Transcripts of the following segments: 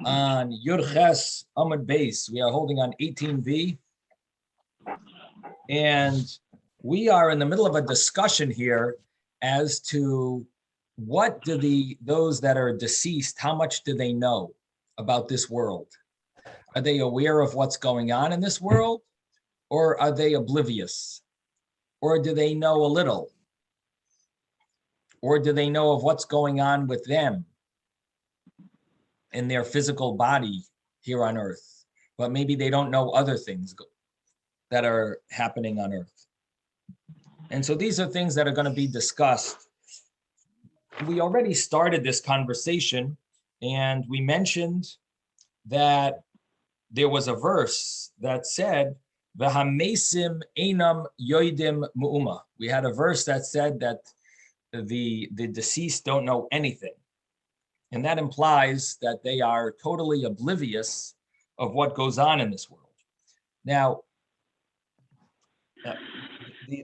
on Yurches Amud Beis. We are holding on 18b, and we are in the middle of a discussion here as to what do those that are deceased, how much do they know about this world? Are they aware of what's going on in this world, or are they oblivious? Or do they know a little? Or do they know of what's going on with them in their physical body here on earth? But maybe they don't know other things that are happening on earth. And so these are things that are going to be discussed. We already started this conversation, and we mentioned that there was a verse that said, "V'hamesim einam yoidim mu'uma." We had a verse that said that the deceased don't know anything. And that implies that they are totally oblivious of what goes on in this world. Now,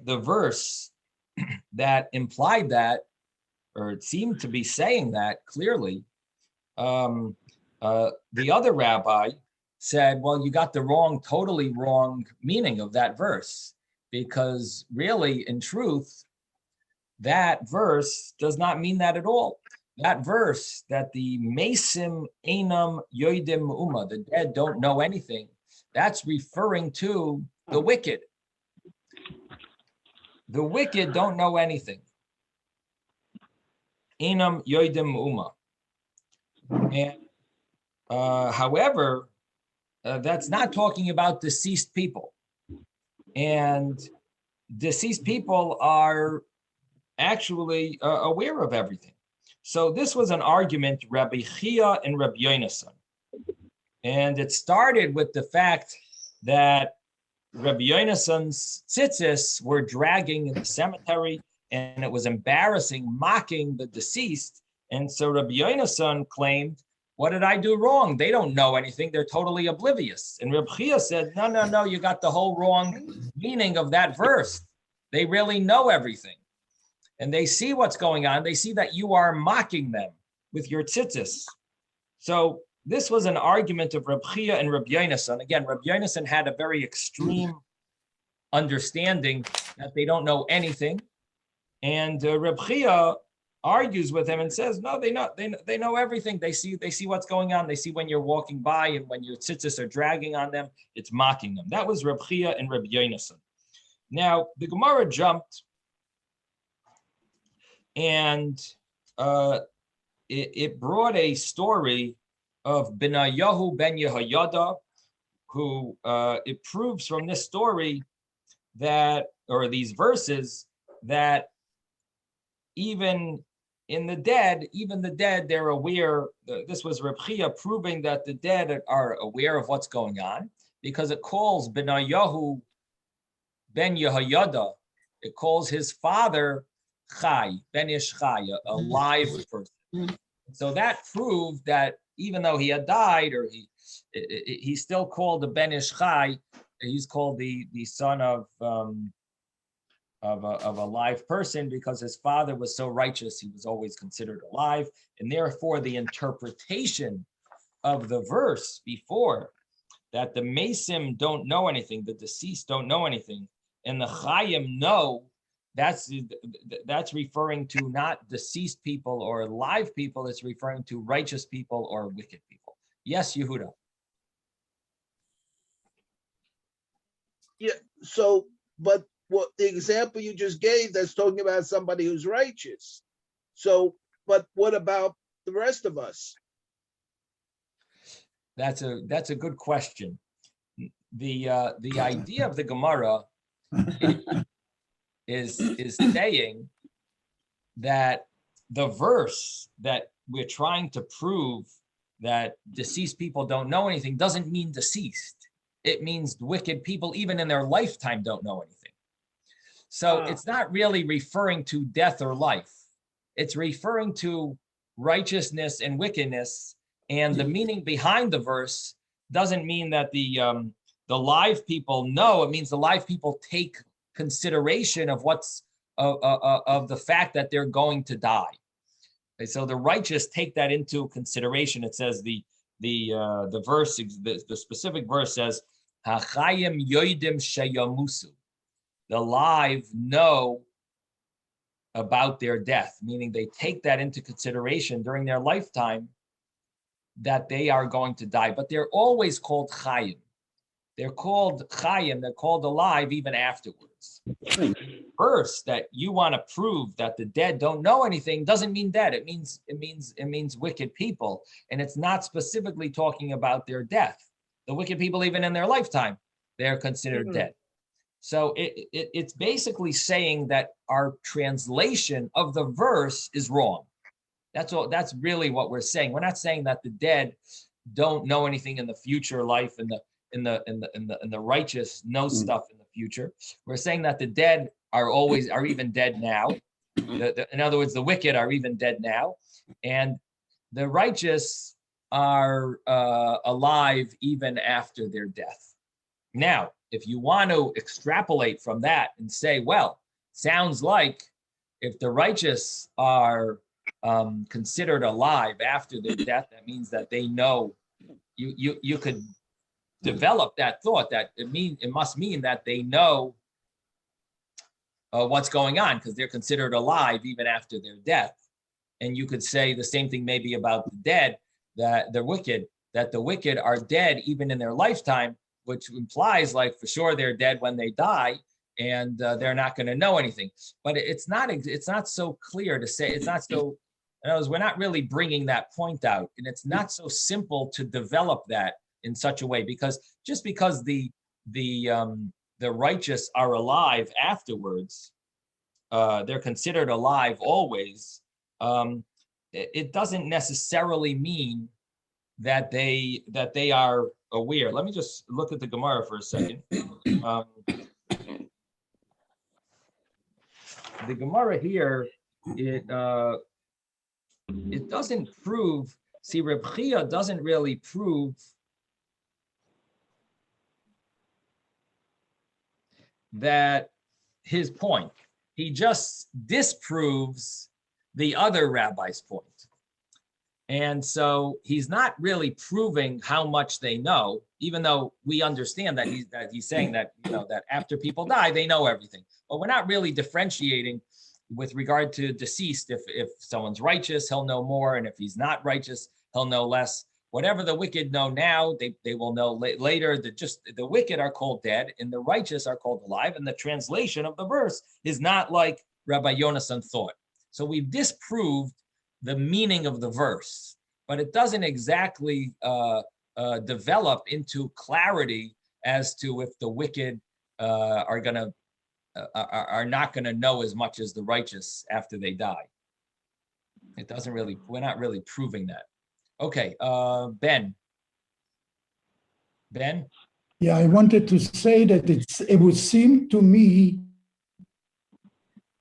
the verse that implied that, or it seemed to be saying that clearly, the other rabbi said, well, you got the totally wrong meaning of that verse, because really, in truth, that verse does not mean that at all. That verse that the Mesim Einam Yoidim U'ma, the dead don't know anything, that's referring to the wicked. The wicked don't know anything. Einam Yoidim U'ma. And however, that's not talking about deceased people. And deceased people are actually aware of everything. So this was an argument, Rabbi Chia and Rabbi Yonasan. And it started with the fact that Rabbi Yonasan's tzitzis were dragging in the cemetery, and it was embarrassing, mocking the deceased. And so Rabbi Yonasan claimed, what did I do wrong? They don't know anything. They're totally oblivious. And Rabbi Chia said, no, you got the whole wrong meaning of that verse. They really know everything. And they see what's going on. They see that you are mocking them with your tzitzis. So this was an argument of Reb Chia and Reb Yonasan. Again, Reb Yonasan had a very extreme understanding that they don't know anything. And Reb Chia argues with him and says, no, they know everything. They see what's going on. They see when you're walking by, and when your tzitzis are dragging on them, it's mocking them. That was Reb Chia and Reb Yonasan. Now, the Gemara jumped, and it brought a story of Benayahu ben Yehoyada, who it proves from this story that, or these verses, that even the dead, they're aware. This was Reb Chia proving that the dead are aware of what's going on, because it calls Benayahu ben Yehoyada, it calls his father Chai, Ben Ish Chai, a live person. So that proved that even though he had died, or he's still called the Ben Ish Chai, he's called the son of a live person, because his father was so righteous, he was always considered alive. And therefore, the interpretation of the verse before, that the Mesim don't know anything, the deceased don't know anything, and the Chayim know, that's referring to not deceased people or live people. It's referring to righteous people or wicked people. Yes, Yehuda. Yeah. So, but what the example you just gave, that's talking about somebody who's righteous. So, but what about the rest of us? That's a good question. The idea of the Gemara is saying that the verse that we're trying to prove that deceased people don't know anything doesn't mean deceased. It means wicked people, even in their lifetime, don't know anything. So it's not really referring to death or life. It's referring to righteousness and wickedness. And the meaning behind the verse doesn't mean that the live people know. It means the live people take consideration of what's of the fact that they're going to die. Okay, so the righteous take that into consideration. It says the the verse, the specific verse says, "Hachayim yoidim sheyamusu." The alive know about their death, meaning they take that into consideration during their lifetime that they are going to die, but they're always called chayim. They're called chayim, they're called alive even afterwards. Verse that you want to prove that the dead don't know anything doesn't mean dead. It means wicked people, and it's not specifically talking about their death. The wicked people, even in their lifetime, they're considered dead. So it's basically saying that our translation of the verse is wrong. That's all. That's really what we're saying. We're not saying that the dead don't know anything in the future life, and the righteous know stuff in the future. We're saying that the dead are even dead now. In other words, the wicked are even dead now, and the righteous are alive even after their death. Now, if you want to extrapolate from that and say, well, sounds like if the righteous are considered alive after their death, that means that they know. You could develop that thought that it must mean that they know what's going on because they're considered alive even after their death. And you could say the same thing maybe about the dead, that the wicked are dead even in their lifetime, which implies like for sure they're dead when they die, and they're not going to know anything. But it's not so clear to say. It's not so. In other words, we're not really bringing that point out, and it's not so simple to develop that in such a way, because just because the righteous are alive afterwards, they're considered alive always. It doesn't necessarily mean that they are aware. Let me just look at the Gemara for a second. The Gemara here, it doesn't prove. See, Reb Chia doesn't really prove that his point. He just disproves the other rabbi's point. And so he's not really proving how much they know, even though we understand that he's saying that, that after people die, they know everything. But we're not really differentiating with regard to deceased. If someone's righteous, he'll know more. And if he's not righteous, he'll know less. Whatever the wicked know now, they will know later. The wicked are called dead and the righteous are called alive. And the translation of the verse is not like Rabbi Yonasan thought. So we've disproved the meaning of the verse, but it doesn't exactly develop into clarity as to if the wicked are not gonna know as much as the righteous after they die. It doesn't really. We're not really proving that. Okay, Ben. Ben. Yeah, I wanted to say that it would seem to me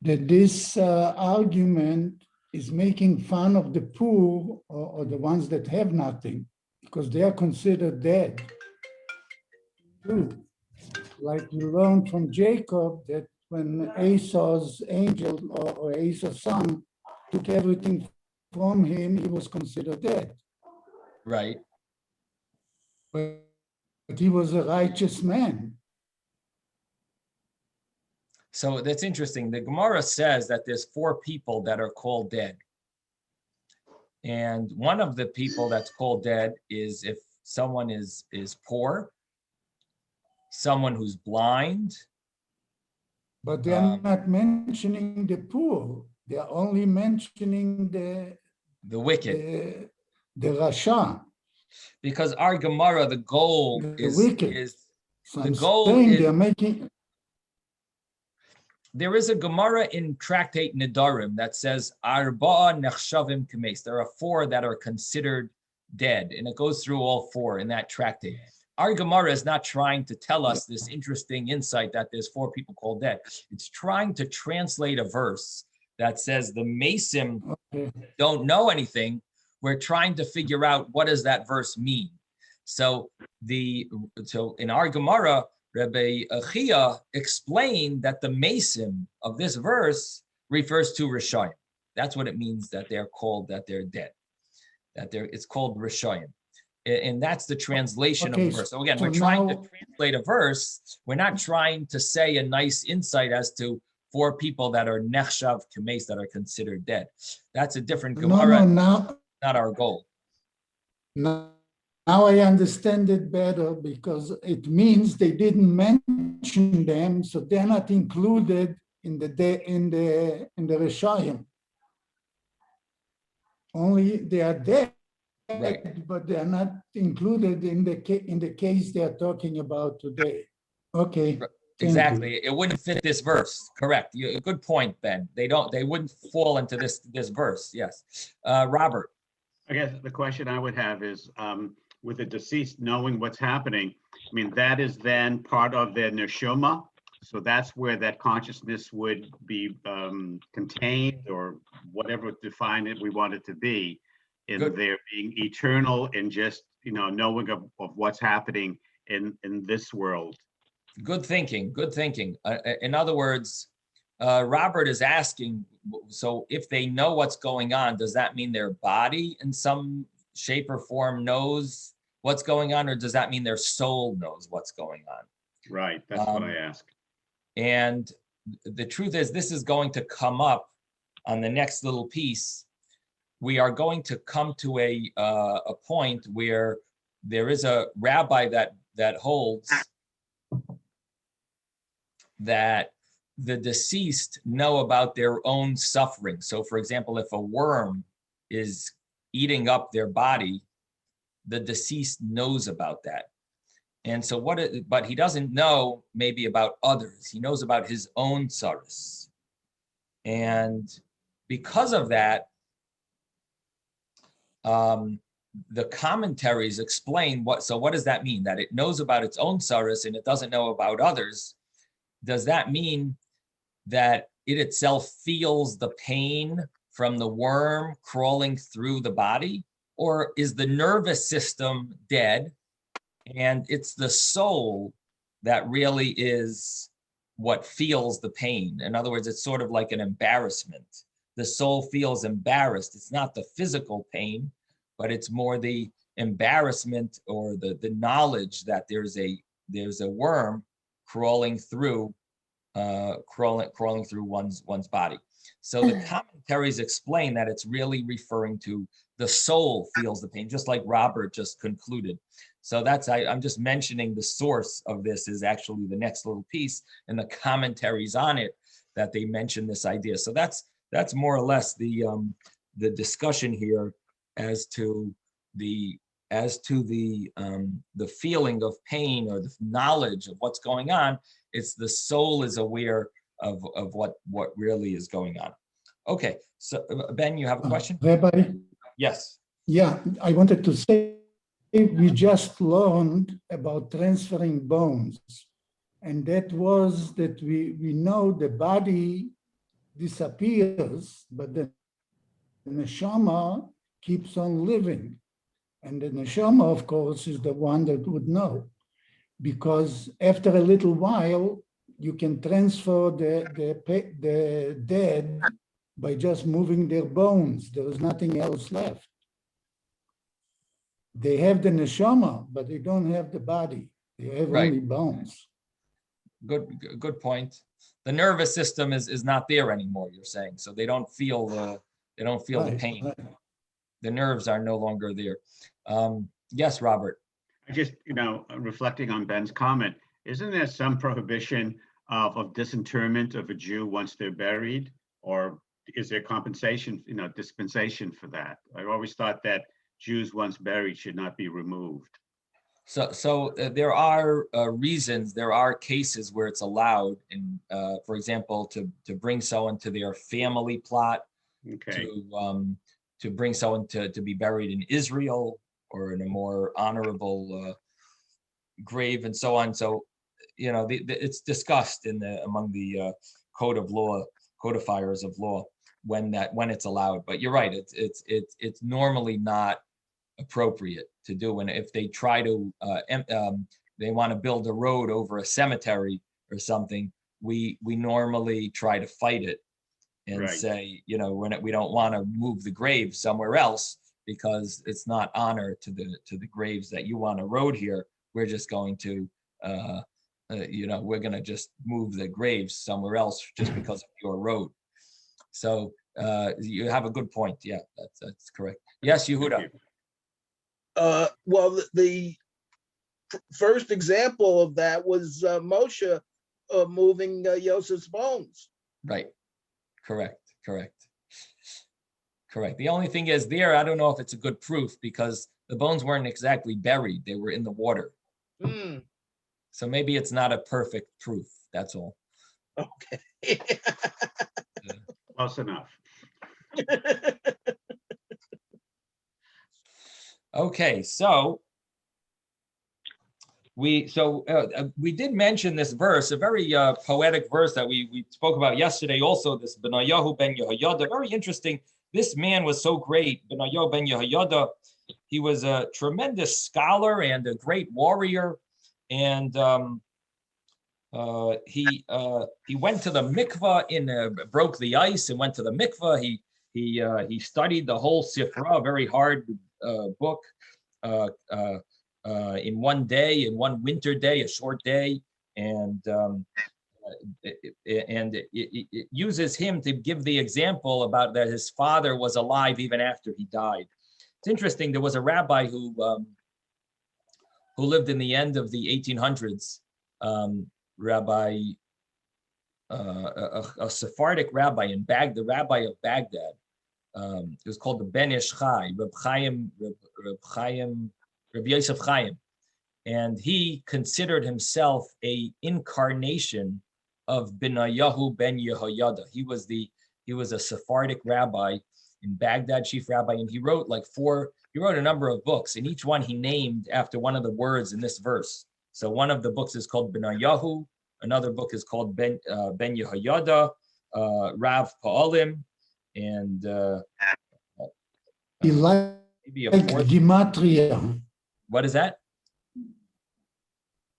that this argument is making fun of the poor or the ones that have nothing, because they are considered dead too. Like you learned from Jacob that when Esau's angel or Esau's son took everything from him, he was considered dead. Right. But he was a righteous man. So that's interesting. The Gemara says that there's 4 people that are called dead. And one of the people that's called dead is if someone is poor, someone who's blind. But they're not mentioning the poor. They're only mentioning the wicked. The Rasha. Because our Gemara, the goal they're making. There is a Gemara in Tractate Nedarim that says Arba'a nechshavim kames. There are 4 that are considered dead, and it goes through all 4 in that tractate. Our Gemara is not trying to tell us this interesting insight that there's 4 people called dead. It's trying to translate a verse that says the Masim don't know anything. We're trying to figure out what does that verse mean. So in our Gemara, Rabbi Achia explained that the Masim of this verse refers to Rishayim. That's what it means that they're called, that they're dead. It's called Rishayim. And that's the translation of Okay, the verse. So again, so we're trying to now- translate a verse. We're not trying to say a nice insight as to for people that are nechshav kames, that are considered dead. That's a different No, Gemara, now, not our goal. now I understand it better because it means they didn't mention them, so they're not included in the Rishayim. Only they are dead, Right. but they are not included in the case they are talking about today. Okay. Right. Thank you. Exactly. It wouldn't fit this verse. Correct. Good point, Ben. They wouldn't fall into this verse. Yes. Robert. I guess the question I would have is, with the deceased knowing what's happening, I mean, that is then part of their neshama. So that's where that consciousness would be contained, or whatever define it we want it to be, in Good. their being eternal and just, knowing of what's happening in this world. Good thinking. Good thinking. In other words, Robert is asking, so if they know what's going on, does that mean their body in some shape or form knows what's going on, or does that mean their soul knows what's going on? Right, that's what I ask. And the truth is, this is going to come up on the next little piece. We are going to come to a point where there is a rabbi that holds that the deceased know about their own suffering. So for example, if a worm is eating up their body, the deceased knows about that. And so but he doesn't know maybe about others. He knows about his own sorrows. And because of that, the commentaries explain what does that mean? That it knows about its own sorrows and it doesn't know about others. Does that mean that it itself feels the pain from the worm crawling through the body? Or is the nervous system dead and it's the soul that really is what feels the pain? In other words, it's sort of like an embarrassment. The soul feels embarrassed. It's not the physical pain, but it's more the embarrassment or the knowledge that there's a worm crawling through one's body. So the commentaries explain that it's really referring to the soul feels the pain, just like Robert just concluded. So I'm just mentioning the source of this is actually the next little piece and the commentaries on it that they mention this idea. So that's more or less the discussion here as to the feeling of pain or the knowledge of what's going on. It's the soul is aware of what really is going on. Okay, so Ben, you have a question? Rabbi? Yes. Yeah, I wanted to say, we just learned about transferring bones. And that was that we know the body disappears, but the neshama keeps on living. And the neshama, of course, is the one that would know. Because after a little while, you can transfer the dead by just moving their bones. There is nothing else left. They have the neshama, but they don't have the body. They have Right. only bones. Good point. The nervous system is not there anymore, you're saying. So they don't feel the Right, pain. right. The nerves are no longer there. Yes, Robert. I just, reflecting on Ben's comment, isn't there some prohibition of disinterment of a Jew once they're buried? Or is there compensation, dispensation for that? I always thought that Jews once buried should not be removed. So there are reasons, there are cases where it's allowed, in, for example, to bring someone to their family plot, Okay. to bring someone to be buried in Israel or in a more honorable grave and so on. So, it's discussed among the codifiers of law when it's allowed. But you're right, it's normally not appropriate to do. And if they try to, they want to build a road over a cemetery or something, we normally try to fight it and Right. say, we don't want to move the grave somewhere else because it's not honor to the graves that you want to road here. We're just going to, we're going to just move the graves somewhere else just because of your road. So you have a good point. Yeah, that's correct. Yes, Yehuda. Well, the first example of that was Moshe moving Yosef's bones. Right. Correct. The only thing is there, I don't know if it's a good proof because the bones weren't exactly buried. They were in the water. So maybe it's not a perfect proof. That's all. Okay. Close enough. Okay, so we did mention this verse, a very poetic verse that we spoke about yesterday. Also, this Benayahu ben Yehoyada, very interesting. This man was so great, Benayahu ben Yehoyada. He was a tremendous scholar and a great warrior, and he went to the mikvah broke the ice and went to the mikvah. He studied the whole Sifra, a very hard book, in one day, in one winter day, a short day, and it uses him to give the example about that his father was alive even after he died. It's interesting. There was a rabbi who lived in the end of the 1800s, rabbi, a Sephardic rabbi in Baghdad, the rabbi of Baghdad. It was called the Ben Ish Chai, Reb Yosef Chaim, and he considered himself a incarnation of Benayahu ben Yehoyada. He was a Sephardic rabbi in Baghdad, chief rabbi, and he wrote a number of books, and each one he named after one of the words in this verse. So one of the books is called Benayahu, another book is called Ben Yehoyada, Rav Pa'alim, and he liked maybe a fourth. gematria. What is that?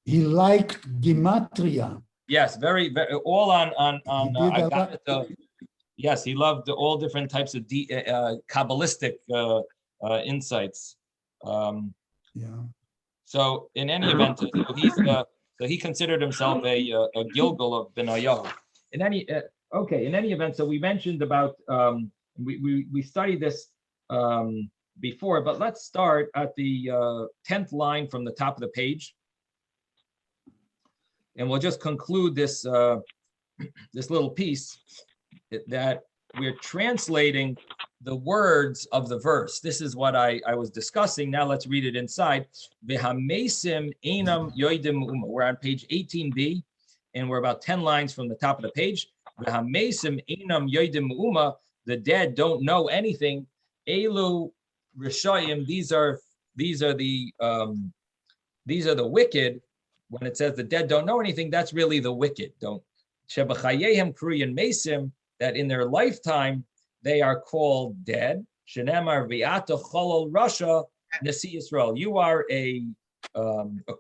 He liked gematria. Yes, very, very all on He did yes, he loved all different types of Kabbalistic insights. Yeah. So in any event, so he considered himself a Gilgal of Benayahu. In any event, so we mentioned about we studied this before, but let's start at the 10th line from the top of the page, and we'll just conclude this this little piece that we're translating the words of the verse. This is what I was discussing. Now let's read it inside. V'hamesim einam yoidim uma. We're on page 18b, and we're about 10 lines from the top of the page. V'hamesim einam yoidim uma. The dead don't know anything. Elu rishayim. These are the wicked. When it says the dead don't know anything, that's really the wicked. Don't shebachayehem kruyan mesim, that in their lifetime they are called dead. Shenemar v'ata cholol rasha nasi Yisrael. You are a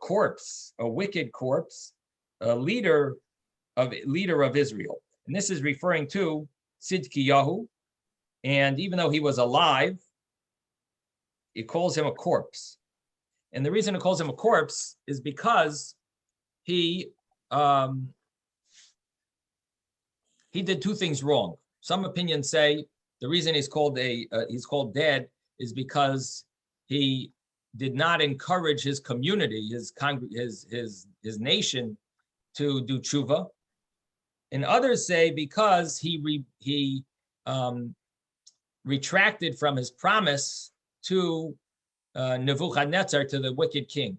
corpse, a wicked corpse, a leader of Israel. And this is referring to Tzidkiyahu. And even though he was alive, it calls him a corpse. And the reason it calls him a corpse is because he did two things wrong. Some opinions say the reason he's called dead is because he did not encourage his community, his nation, to do tshuva. And others say because he retracted from his promise to Nebuchadnezzar, to the wicked king.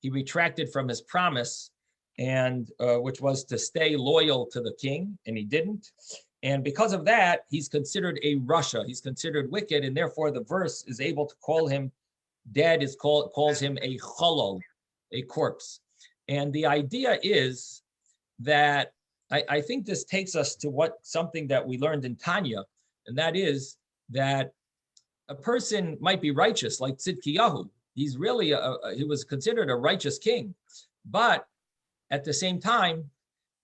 He retracted from his promise, and which was to stay loyal to the king, and he didn't. And because of that, he's considered a rasha. He's considered wicked, and therefore the verse is able to call him dead. Calls him a cholol, a corpse. And the idea is that I think this takes us to something that we learned in Tanya, and that is that a person might be righteous, like Tzidkiyahu. He's really he was considered a righteous king, but at the same time,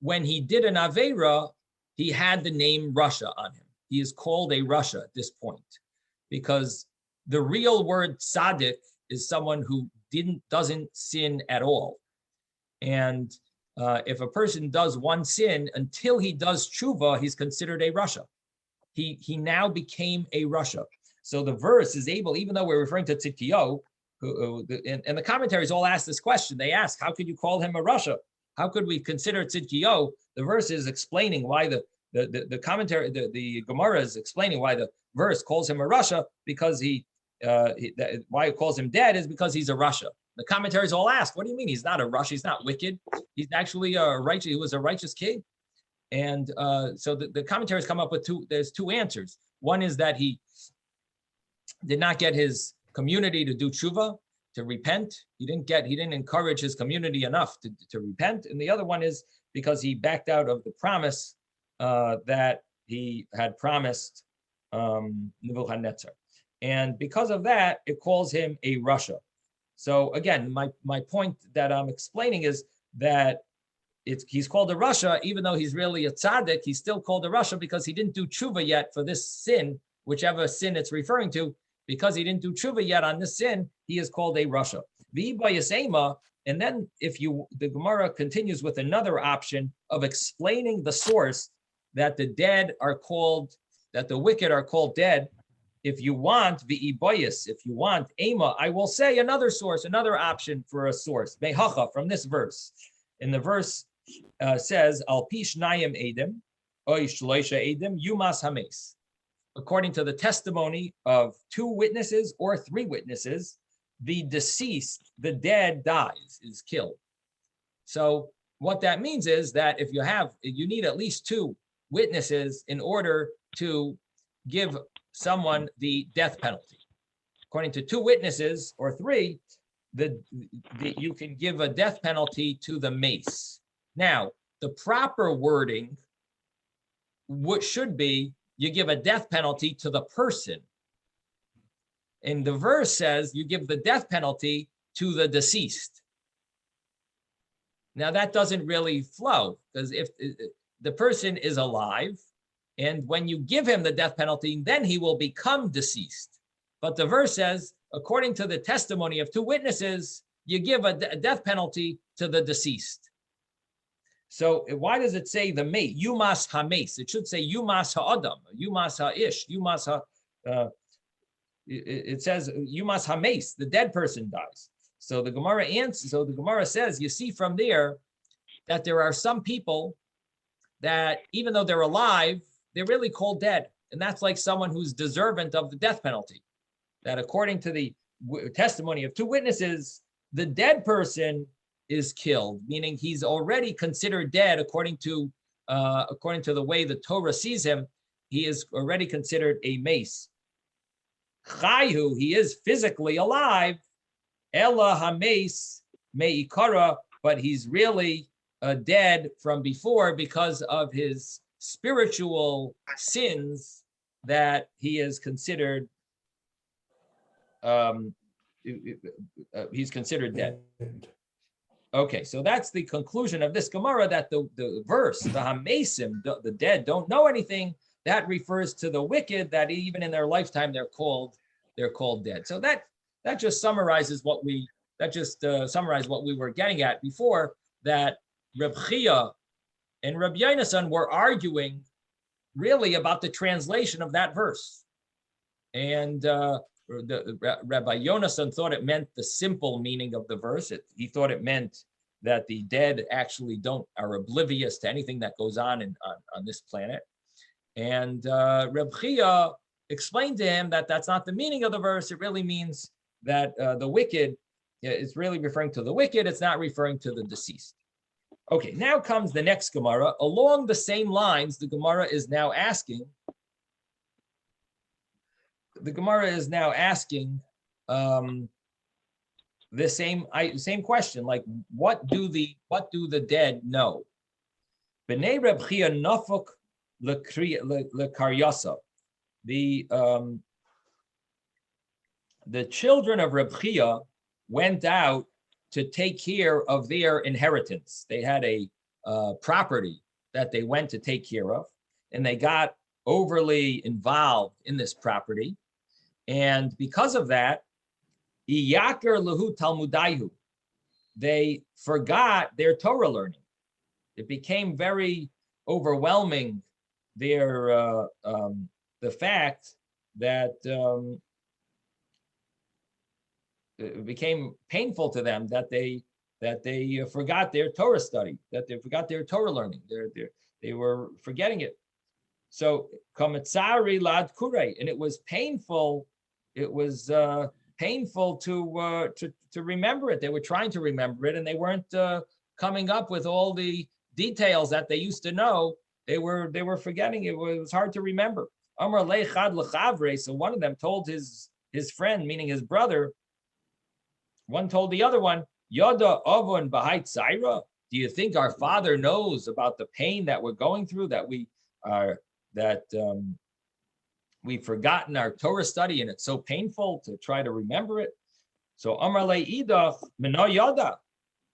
when he did an Aveira, he had the name Russia on him. He is called a Russia at this point, because The real word tzaddik is someone who doesn't sin at all. And if a person does one sin, until he does tshuva, he's considered a rasha. He now became a rasha. So the verse is able, even though we're referring to Tzidkiyahu, and the commentaries all ask this question. They ask, how could you call him a rasha? How could we consider Tzidkiyahu? The verse is explaining why the commentary, the Gemara is explaining why the verse calls him a rasha, because why it calls him dead is because he's a rasha. The commentaries all ask, what do you mean? He's not a rasha, he's not wicked. He's actually a righteous, he was a righteous king. And so the commentaries come up with there's two answers. One is that he did not get his community to do tshuva, to repent. He didn't encourage his community enough to repent. And the other one is because he backed out of the promise that he had promised Nebuchadnezzar. And because of that, it calls him a rasha. So again, my point that I'm explaining is that he's called a rasha, even though he's really a tzaddik, he's still called a rasha because he didn't do tshuva yet for this sin, whichever sin it's referring to. Because he didn't do tshuva yet on this sin, he is called a rasha. And then the Gemara continues with another option of explaining the source that the dead are called, that the wicked are called dead. If you want v'iboyis, if you want ema, I will say another source, another option for a source, mehacha, from this verse. And the verse says, al pish nayim edim, oy shloisha edim, yumas hames. According to the testimony of 2 witnesses or 3 witnesses, the deceased, the dead, dies, is killed. So what that means is that if you need at least 2 witnesses in order to give someone the death penalty. According to 2 witnesses or 3, you can give a death penalty to the mace. Now, the proper wording should be, you give a death penalty to the person. And the verse says you give the death penalty to the deceased. Now that doesn't really flow, because if the person is alive, and when you give him the death penalty, then he will become deceased. But the verse says, according to the testimony of 2 witnesses, you give a death penalty to the deceased. So why does it say the mate? Yumas hames. It should say yumas ha'adam, yumas ha'ish, yumas ha. It says yumas hames. The dead person dies. So the Gemara answers. So the Gemara says, you see from there that there are some people that even though they're alive, they're really called dead, and that's like someone who's deserving of the death penalty. That according to the testimony of 2 witnesses, the dead person is killed, meaning he's already considered dead according to the way the Torah sees him. He is already considered a mace. Chayu, he is physically alive. Ella hames meikara, but he's really dead from before because of his spiritual sins that he is considered. He's considered dead. Okay, so that's the conclusion of this Gemara, that the verse, the Hamesim, the dead, don't know anything, that refers to the wicked, that even in their lifetime they're called dead. So that just summarizes what we were getting at before, that Reb Chia and Reb Yonasan were arguing really about the translation of that verse. And Rabbi Yonasan thought it meant the simple meaning of the verse. He thought it meant that the dead actually are oblivious to anything that goes on this planet. And Reb Chia explained to him that that's not the meaning of the verse. It really means that the wicked, it's really referring to the wicked. It's not referring to the deceased. Okay, now comes the next Gemara. Along the same lines, the Gemara is now asking, the same question, like what do the dead know? B'nei Reb Chia nafuk lekaryasa. The children of Reb Chia went out to take care of their inheritance. They had a property that they went to take care of, and they got overly involved in this property. And because of that, Iyar lahu Talmudaihu, they forgot their Torah learning. It became very overwhelming, the fact that it became painful to them that they forgot their Torah study, that they forgot their Torah learning. They were forgetting it. So kamitzari lad kure, and it was painful. It was painful to remember it. They were trying to remember it, and they weren't coming up with all the details that they used to know. They were forgetting it. It was hard to remember. Amar lechad lechavre. So one of them told his friend, meaning his brother. One told the other one, Yoda avon bahait zaira. Do you think our father knows about the pain that we're going through? That we've forgotten our Torah study, and it's so painful to try to remember it. So Amar leidach mino yoda.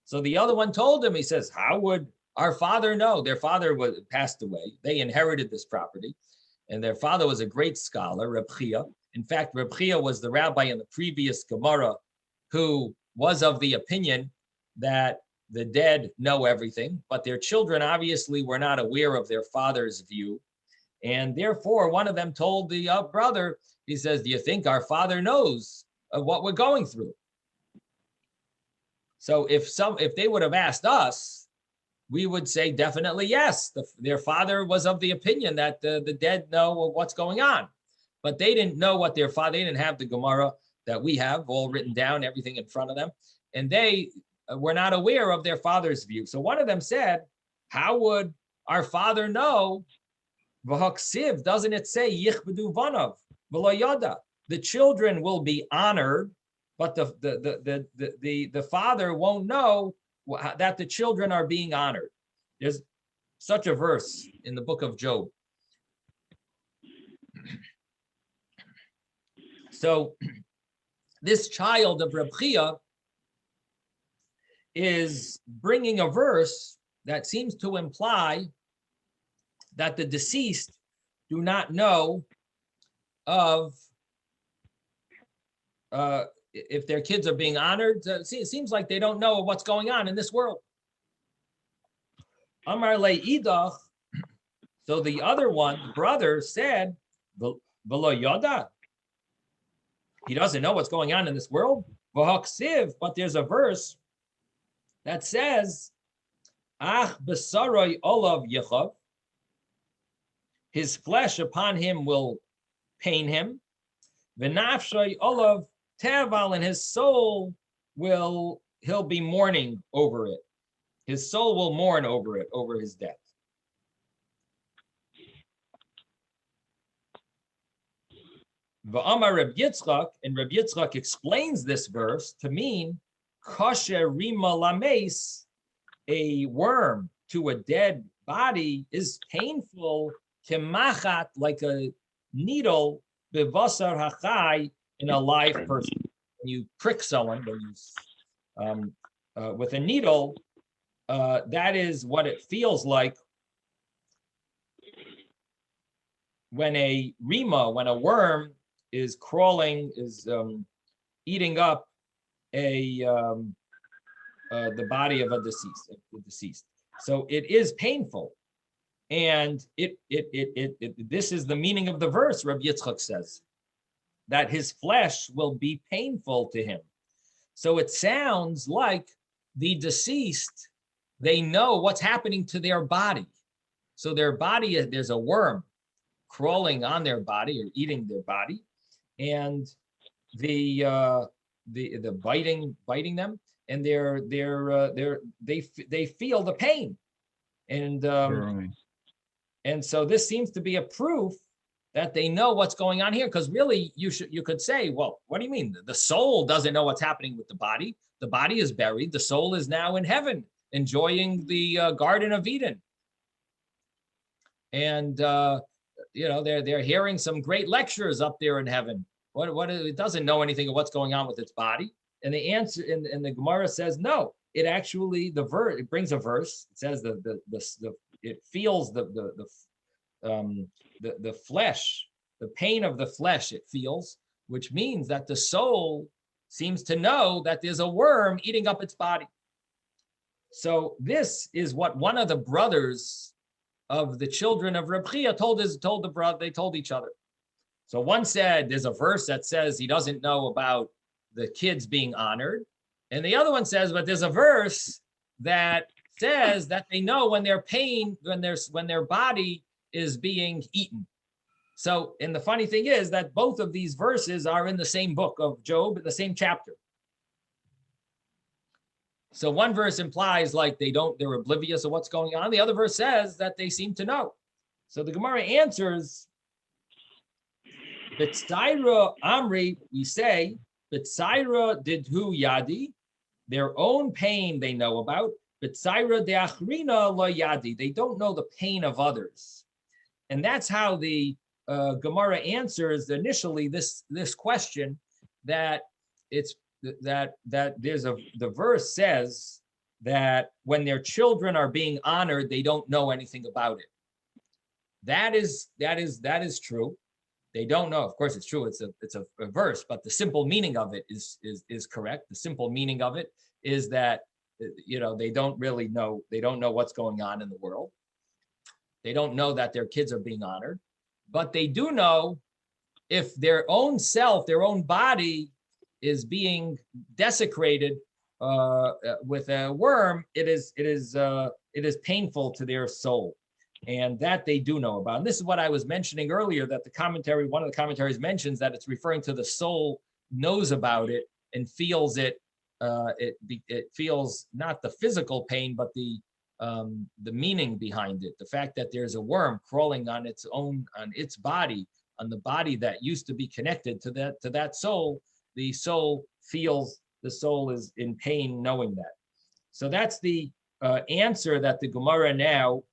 So the other one told him, he says, how would our father know? Their father passed away. They inherited this property, and their father was a great scholar, Reb Chia. In fact, Reb Chia was the rabbi in the previous Gemara who was of the opinion that the dead know everything, but their children obviously were not aware of their father's view. And therefore, one of them told the brother, he says, do you think our father knows of what we're going through? So if they would have asked us, we would say definitely yes. Their father was of the opinion that the dead know what's going on, but they didn't know what their father. They didn't have the Gemara that we have all written down, everything in front of them, and they were not aware of their father's view. So one of them said, "How would our father know?" V'haksiv, doesn't it say yichbedu vanav v'lo yada? The children will be honored, but the father won't know that the children are being honored. There's such a verse in the book of Job. So this child of Reb Chia is bringing a verse that seems to imply that the deceased do not know of if their kids are being honored. It seems like they don't know what's going on in this world. Amar le'idach. So the other one, brother, said, "V'lo yoda." He doesn't know what's going on in this world. V'haksiv, but there's a verse that says, "Ach b'sarai olav yechav." His flesh upon him will pain him. V'nafshay olav teval, and his soul he'll be mourning over it. His soul will mourn over it, over his death. V'amar Reb Yitzchak, and Reb Yitzchak explains this verse to mean kosher rima lames, a worm to a dead body is painful, kemachat, like a needle, bevasar hachai, in a live person. When you prick someone, with a needle, that is what it feels like when a worm is crawling, is eating up the body of a deceased. So it is painful, and this is the meaning of the verse. Rabbi Yitzchak says that his flesh will be painful to him. So it sounds like the deceased, they know what's happening to their body. So their body, there's a worm crawling on their body or eating their body, and the biting them, and they feel the pain, and so this seems to be a proof that they know what's going on here. Because really, you could say, well, what do you mean? The soul doesn't know what's happening with the body. The body is buried. The soul is now in heaven, enjoying the Garden of Eden, and they're hearing some great lectures up there in heaven. It doesn't know anything of what's going on with its body. And the answer in the Gemara says no. It actually, it brings a verse. It says it feels the flesh, the pain of the flesh. It feels which means that the soul seems to know that there's a worm eating up its body. So this is what one of the brothers of the children of Reb Chia told each other. So one said there's a verse that says he doesn't know about the kids being honored. And the other one says, but there's a verse that says that they know when their pain, when their body is being eaten. So, and the funny thing is that both of these verses are in the same book of Job, in the same chapter. So one verse implies like they're oblivious of what's going on. The other verse says that they seem to know. So the Gemara answers, B'tzaira Amri, we say, B'tzaira didhu yadi, their own pain they know about, B'tzaira de'achrina lo yadi, they don't know the pain of others. And that's how the Gemara answers initially this question, that it's that there's the verse says that when their children are being honored, they don't know anything about it. That is true. They don't know. Of course, it's true. It's a verse, but the simple meaning of it is correct. The simple meaning of it is that they don't really know. They don't know what's going on in the world. They don't know that their kids are being honored, but they do know if their own self, their own body is being desecrated with a worm, it is painful to their soul, and that they do know about. And this is what I was mentioning earlier, that one of the commentaries mentions that it's referring to the soul knows about it and feels it. It feels not the physical pain, but the meaning behind it. The fact that there's a worm crawling on its body, on the body that used to be connected to that soul. The soul feels, the soul is in pain knowing that. So that's the answer that the Gemara now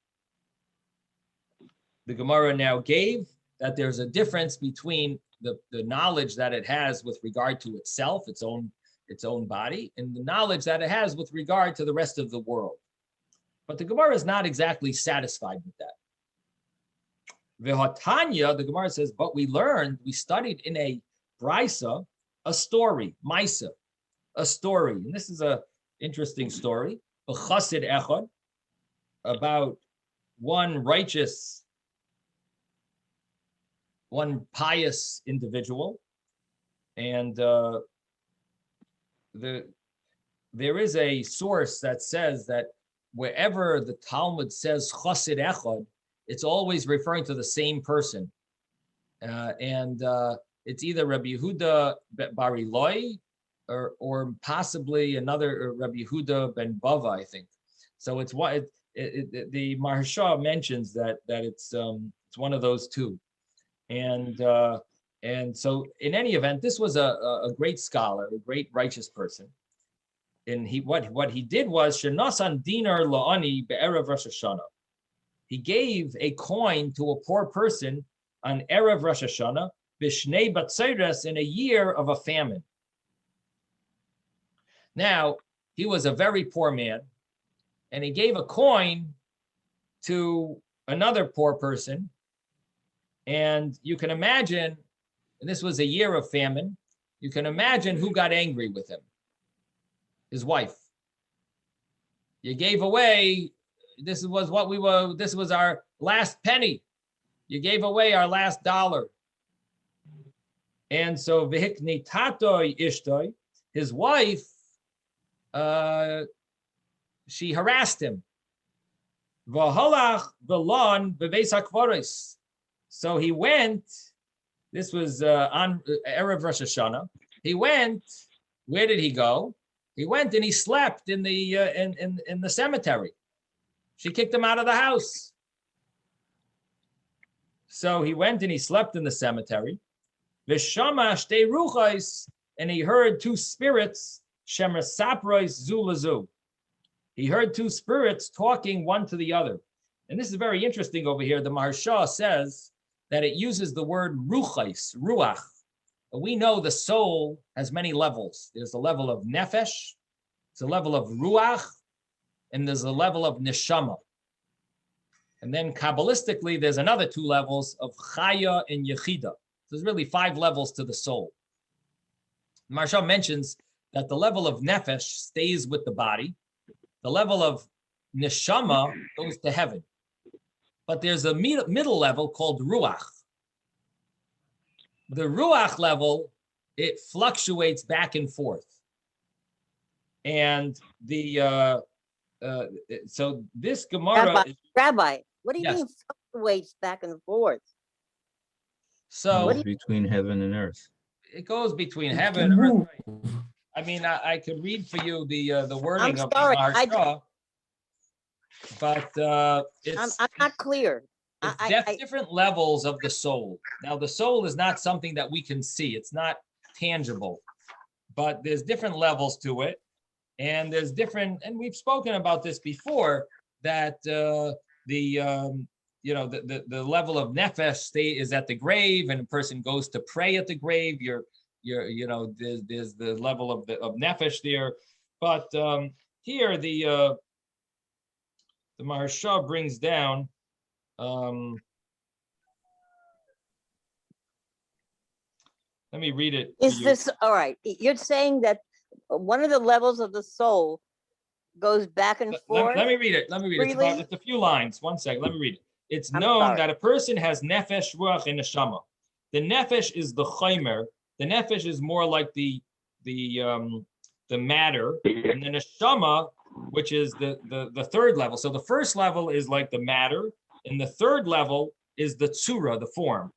gave, that there's a difference between the knowledge that it has with regard to itself, its own body, and the knowledge that it has with regard to the rest of the world. But the Gemara is not exactly satisfied with that. V'hatanya, the Gemara says, but we studied in a brisa, a story, Maisa, a story. And this is an interesting story, a chassid echad, about one righteous, one pious individual. And there is a source that says that wherever the Talmud says chassid echad, it's always referring to the same person. It's either Rabbi Yehuda bar Eloi or possibly another Rabbi Yehuda ben Bava, I think. So it's what the Maharsha mentions that it's one of those two, and so in any event, this was a great scholar, a great righteous person, and what he did was shenasan dinar laani be'erev Rosh Hashanah. He gave a coin to a poor person on erev Rosh Hashanah, Bishnei Batzeres, in a year of a famine. Now, he was a very poor man, and he gave a coin to another poor person. And you can imagine, and this was a year of famine, you can imagine who got angry with him. His wife. You gave away, this was our last penny. You gave away our last dollar. And so v'hikni tatoi ishtoi, his wife, she harassed him. V'halach v'lon b'beis hakvaros. So he went. This was on erev Rosh Hashanah. He went. Where did he go? He went and he slept in the cemetery. She kicked him out of the house. So he went and he slept in the cemetery. V'shama shtei ruchos, and he heard two spirits, shemer saprois zu lazu. He heard two spirits talking one to the other. And this is very interesting over here. The Maharsha says that it uses the word ruchos, ruach. We know the soul has many levels. There's a level of nefesh, there's a level of ruach, and there's a level of neshama. And then Kabbalistically, there's another two levels of chaya and yechida. There's really 5 levels to the soul. Maharsha mentions that the level of nefesh stays with the body. The level of neshama goes to heaven. But there's a middle level called ruach. The ruach level, it fluctuates back and forth. And so this Gemara, Rabbi, what do you Yes. mean fluctuates back and forth? so do you- Between heaven and earth. it goes between It heaven can and earth. move. I mean, I could read for you the wording of the sorry, Maharsha, but I'm it's not clear. it's different levels of the soul. Now, the soul is not something that we can see. It's not tangible, but there's different levels to it. And there's different, and we've spoken about this before, that the level of nefesh is at the grave, and a person goes to pray at the grave. There's the level of nefesh there. But here the Maharsha brings down let me read it. Is this, all right, you're saying that one of the levels of the soul goes back and forth? Let me read it. Freely? It's a few lines. One second. Let me read it. It's I'm known sorry. that a person has nefesh, ruach, and neshama. The nefesh is the chaymer. The nefesh is more like the matter, and the neshama, which is the third level. So the first level is like the matter, and the third level is the tzura, the form.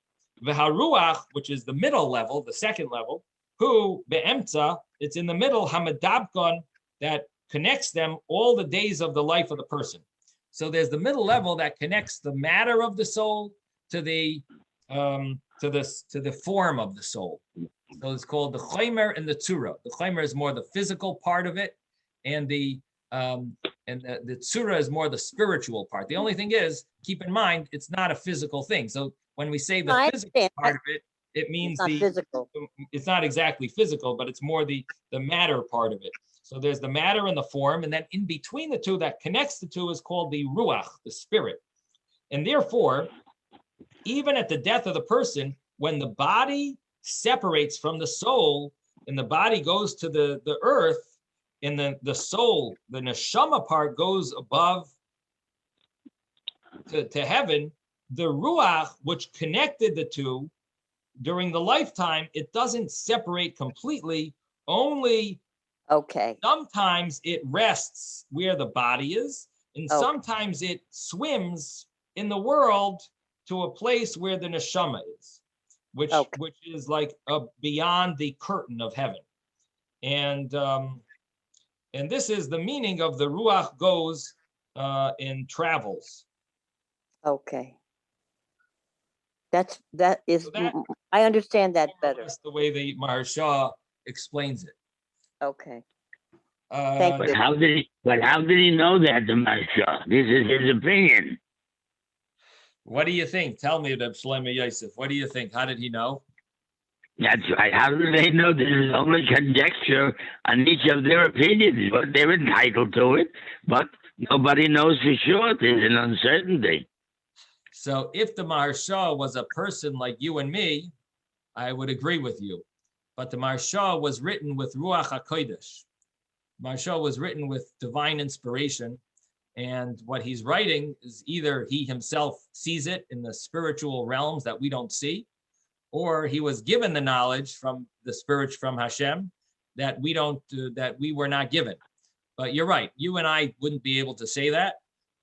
V'haruach, which is the middle level, the second level, who be'emtza, it's in the middle, hamadabkon, that connects them all the days of the life of the person. So there's the middle level that connects the matter of the soul to the form of the soul. So it's called the chaymer and the tzura. The chaymer is more the physical part of it, and the tzura is more the spiritual part. The only thing is, keep in mind, it's not a physical thing. So when we say the I physical understand. part of it, it means It's not physical. it's not exactly physical, but it's more the matter part of it. So there's the matter and the form, and then in between the two that connects the two is called the ruach, the spirit. And therefore, even at the death of the person, when the body separates from the soul and the body goes to the earth, and the soul, the neshama part goes above to heaven, the ruach, which connected the two during the lifetime, it doesn't separate completely. Only Okay, sometimes it rests where the body is, and Okay. sometimes it swims in the world to a place where the neshama is, which is like beyond the curtain of heaven. And this is the meaning of the ruach goes and travels. okay. That is, So that- I understand that More or better. less the way the Maharsha explains it. Okay, Thank But you. how did he know that, the Maharsha? This is his opinion. What do you think? Tell me, Reb Shlomo Yosef. What do you think? How did he know? That's right. How do they know? This is only conjecture on each of their opinions, but they're entitled to it. But nobody knows for sure. There's an uncertainty. So if the Maharsha was a person like you and me, I would agree with you. But the Maharsha was written with Ruach HaKodesh. Maharsha was written with divine inspiration. And what he's writing is either he himself sees it in the spiritual realms that we don't see, or he was given the knowledge from the spirit from Hashem that we were not given. But you're right. You and I wouldn't be able to say that,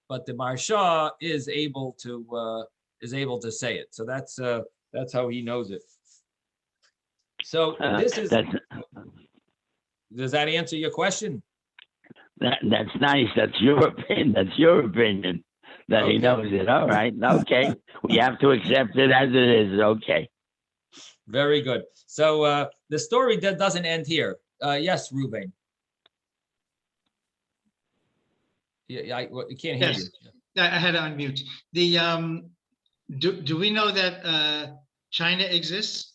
but the Maharsha is able to say it. So that's how he knows it. So this is. Does that answer your question? That's nice. That's your opinion. That Okay. he knows it. All right. Okay. We have to accept it as it is. Okay. Very good. So the story doesn't end here. Yes, Ruben. Yeah, I can't hear Yes. you. I had to unmute. Do we know that China exists?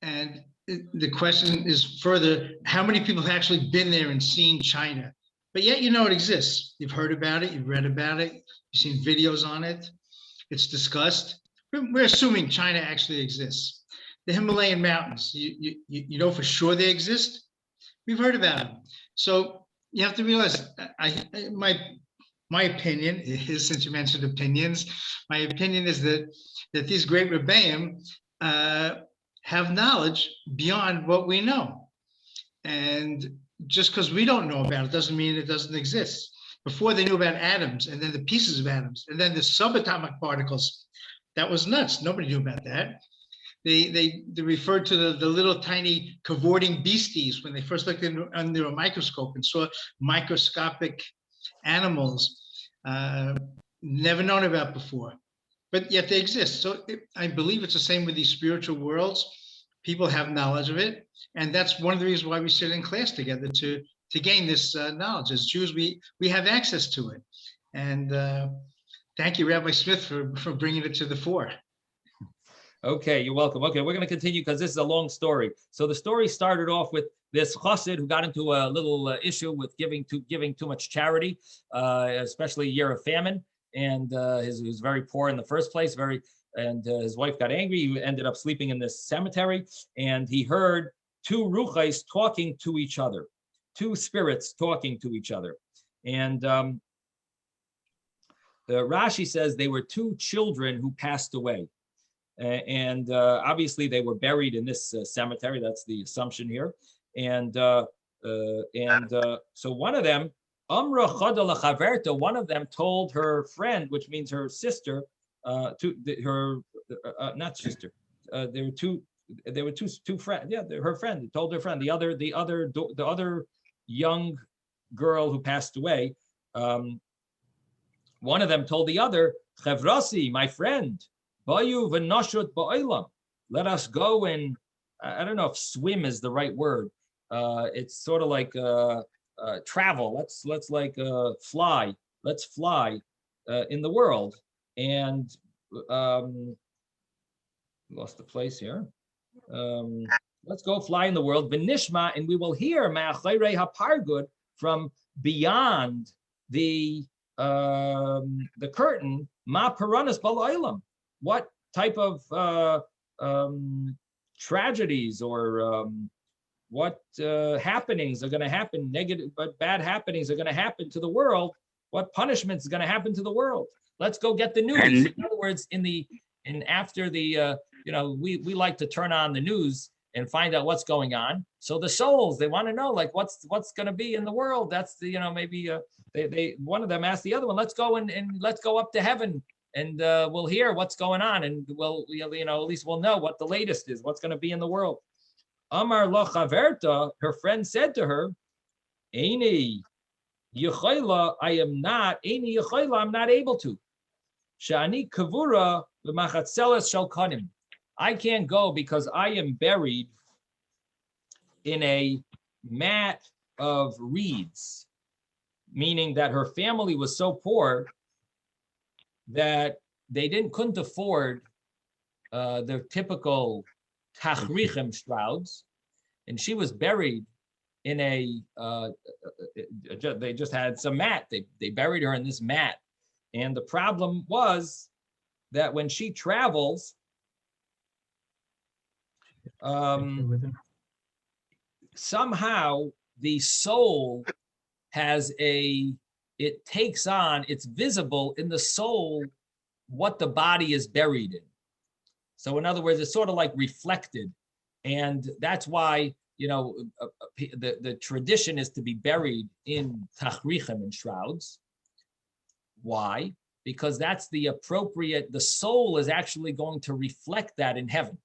And the question is further, how many people have actually been there and seen China? But yet you know it exists. You've heard about it, you've read about it, you've seen videos on it, it's discussed. We're assuming China actually exists. the Himalayan mountains. You know for sure they exist. We've heard about them. So you have to realize, my opinion is, since you mentioned opinions, my opinion is that these great Rebbeim have knowledge beyond what we know. And just because we don't know about it doesn't mean it doesn't exist. Before they knew about atoms, and then the pieces of atoms, and then the subatomic particles, that was nuts. Nobody knew about that. They referred to the little tiny cavorting beasties when they first looked under a microscope and saw microscopic animals never known about before, but yet they exist. So I believe it's the same with these spiritual worlds. People have knowledge of it, and that's one of the reasons why we sit in class together to gain this knowledge. As Jews, we have access to it, and thank you, Rabbi Smith, for bringing it to the fore. Okay, you're welcome. Okay, we're going to continue because this is a long story. So the story started off with this chassid who got into a little issue with giving too much charity, especially a year of famine, and he was very poor in the first place. His wife got angry. He ended up sleeping in this cemetery, and he heard two ruchos talking to each other, two spirits talking to each other, and the Rashi says they were two children who passed away. And obviously they were buried in this cemetery. That's the assumption here. And so one of them, one of them told her friend, which means her sister, not sister. There were two friends. Yeah, her friend told her friend. The other young girl who passed away. One of them told the other, Chevrasi, my friend. Let us go and, I don't know if swim is the right word. It's sort of like travel. Let's like fly. Let's fly in the world. And lost the place here. Let's go fly in the world. V'nishma, and we will hear ma'achrei hapargud from beyond the curtain. Ma paranas b'laylam. What type of tragedies or what happenings are going to happen, negative but bad happenings are going to happen to the world, what punishments are going to happen to the world. Let's go get the news. In other words, after the we like to turn on the news and find out what's going on. So the souls, they want to know like what's going to be in the world. That's the maybe they one of them asked the other one, let's go and let's go up to heaven. And we'll hear what's going on, and we'll at least we'll know what the latest is, what's going to be in the world. Amar lo chaverta, her friend said to her, Eini yechayla, I'm not able to. Shani kavura v'machatzeles shel kanim. I can't go because I am buried in a mat of reeds, meaning that her family was so poor that they couldn't afford their typical tachrichem shrouds, and she was buried in they just had some mat. They buried her in this mat, and the problem was that when she travels, somehow the soul it's visible in the soul what the body is buried in. So in other words, it's sort of like reflected. And that's why, the tradition is to be buried in tachrichem, in shrouds. Why? Because that's the soul is actually going to reflect that in heaven.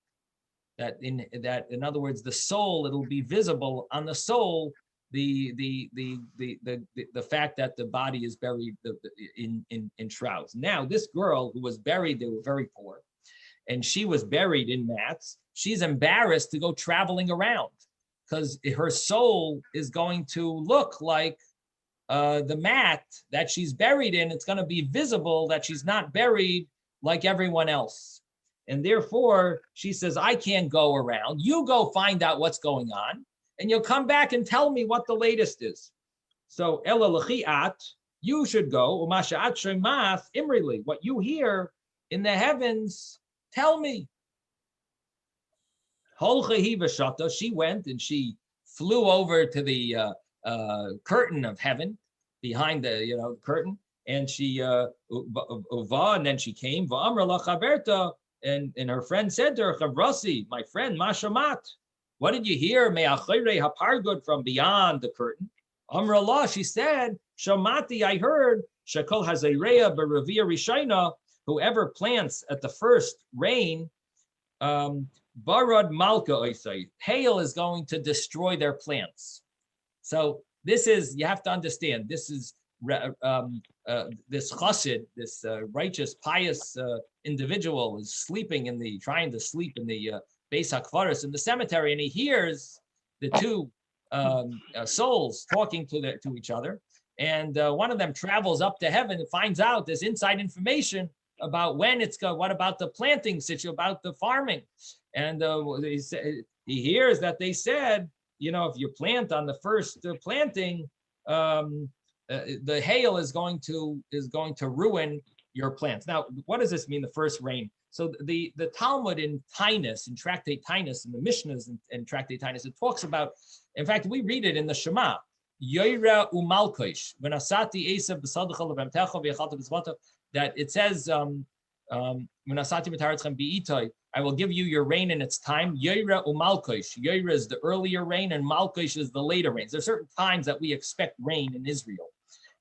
In other words, the soul, it'll be visible on the soul, the fact that the body is buried in shrouds. Now, this girl who was buried, they were very poor, and she was buried in mats. She's embarrassed to go traveling around because her soul is going to look like the mat that she's buried in. It's going to be visible that she's not buried like everyone else. And therefore, she says, I can't go around. You go find out what's going on, and you'll come back and tell me what the latest is. So, Ela l'chi'at, you should go. Umasha'at shemath imrili. What you hear in the heavens, tell me. She went and she flew over to the curtain of heaven, behind the curtain, and she and then she came. And her friend said to her, Chavrasi, my friend, Mashamat, what did you hear? From beyond the curtain. Amr Allah, she said, Shamati, I heard, Shakol Hazareya Baravia Rishaina, whoever plants at the first rain, Barad Malka Oisai, hail is going to destroy their plants. So this is, you have to understand, this is this chassid, this righteous, pious individual is trying to sleep in the Beis HaKvaros in the cemetery, and he hears the two souls talking to each other, and one of them travels up to heaven and finds out this inside information about when it's going, what about the planting situation, about the farming, and he hears that they said, if you plant on the first planting, the hail is going to ruin your plants. Now, what does this mean? The first rain. So the Talmud in Tainus, in Tractate Tainus, and the Mishnahs in Tractate Tainus, it talks about. In fact, we read it in the Shema. Yoira umalkoish v'nasati esav b'sadachal v'emtecha v'yachalta b'zvata. That it says, v'nasati b'taratzchem bi'itay. I will give you your rain in its time. Yoira umalkoish. Yoira is the earlier rain, and malkoish is the later rains. There are certain times that we expect rain in Israel.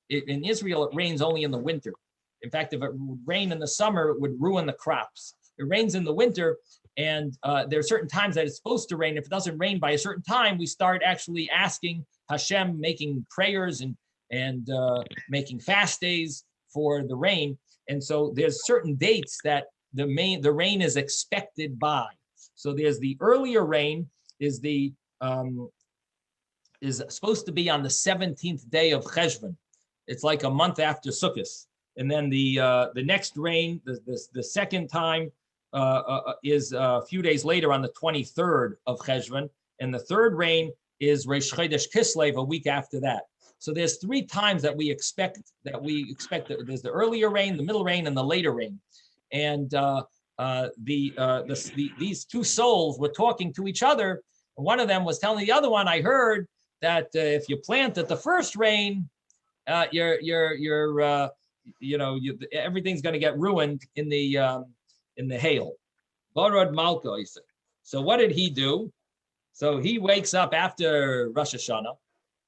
In Israel, it rains only in the winter. In fact, if it would rain in the summer, it would ruin the crops. It rains in the winter, and there are certain times that it's supposed to rain. If it doesn't rain by a certain time, we start actually asking Hashem, making prayers and making fast days for the rain. And so there's certain dates that the rain is expected by. So there's the earlier rain is supposed to be on the 17th day of Cheshvan. It's like a month after Sukkot. And then the next rain, the second time is a few days later on the 23rd of Cheshvan. And the third rain is Rosh Chodesh Kislev, a week after that. So there's 3 times that we expect that there's the earlier rain, the middle rain, and the later rain. And these two souls were talking to each other. And one of them was telling the other one, I heard that if you plant at the first rain, everything's going to get ruined in the hail. Barad Malka, he said. So what did he do? So he wakes up after Rosh Hashanah.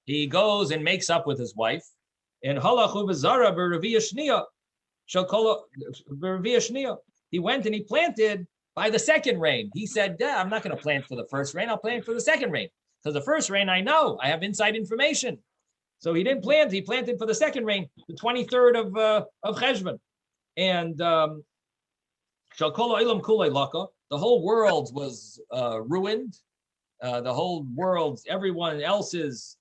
He goes and makes up with his wife. And he went and he planted by the second rain. He said, I'm not going to plant for the first rain. I'll plant for the second rain. Because the first rain, I know. I have inside information. So he didn't plant. He planted for the second rain, the 23rd of Cheshvan. And the whole world was ruined. The whole world, everyone else's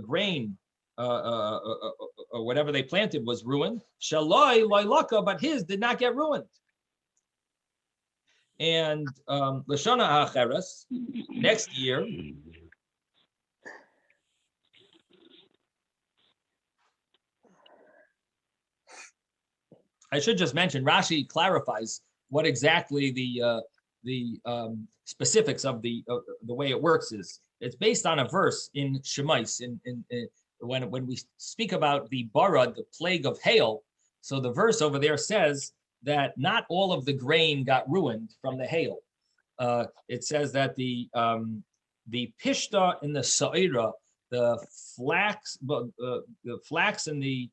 grain or whatever they planted was ruined. Shaloi loylaka, but his did not get ruined. And Lashana Hacheres, next year, I should just mention, Rashi clarifies what exactly the specifics of the way it works is. It's based on a verse in Shemais, when we speak about the barad, the plague of hail. So the verse over there says that not all of the grain got ruined from the hail. It says that the pishta and the sa'ira, the flax and the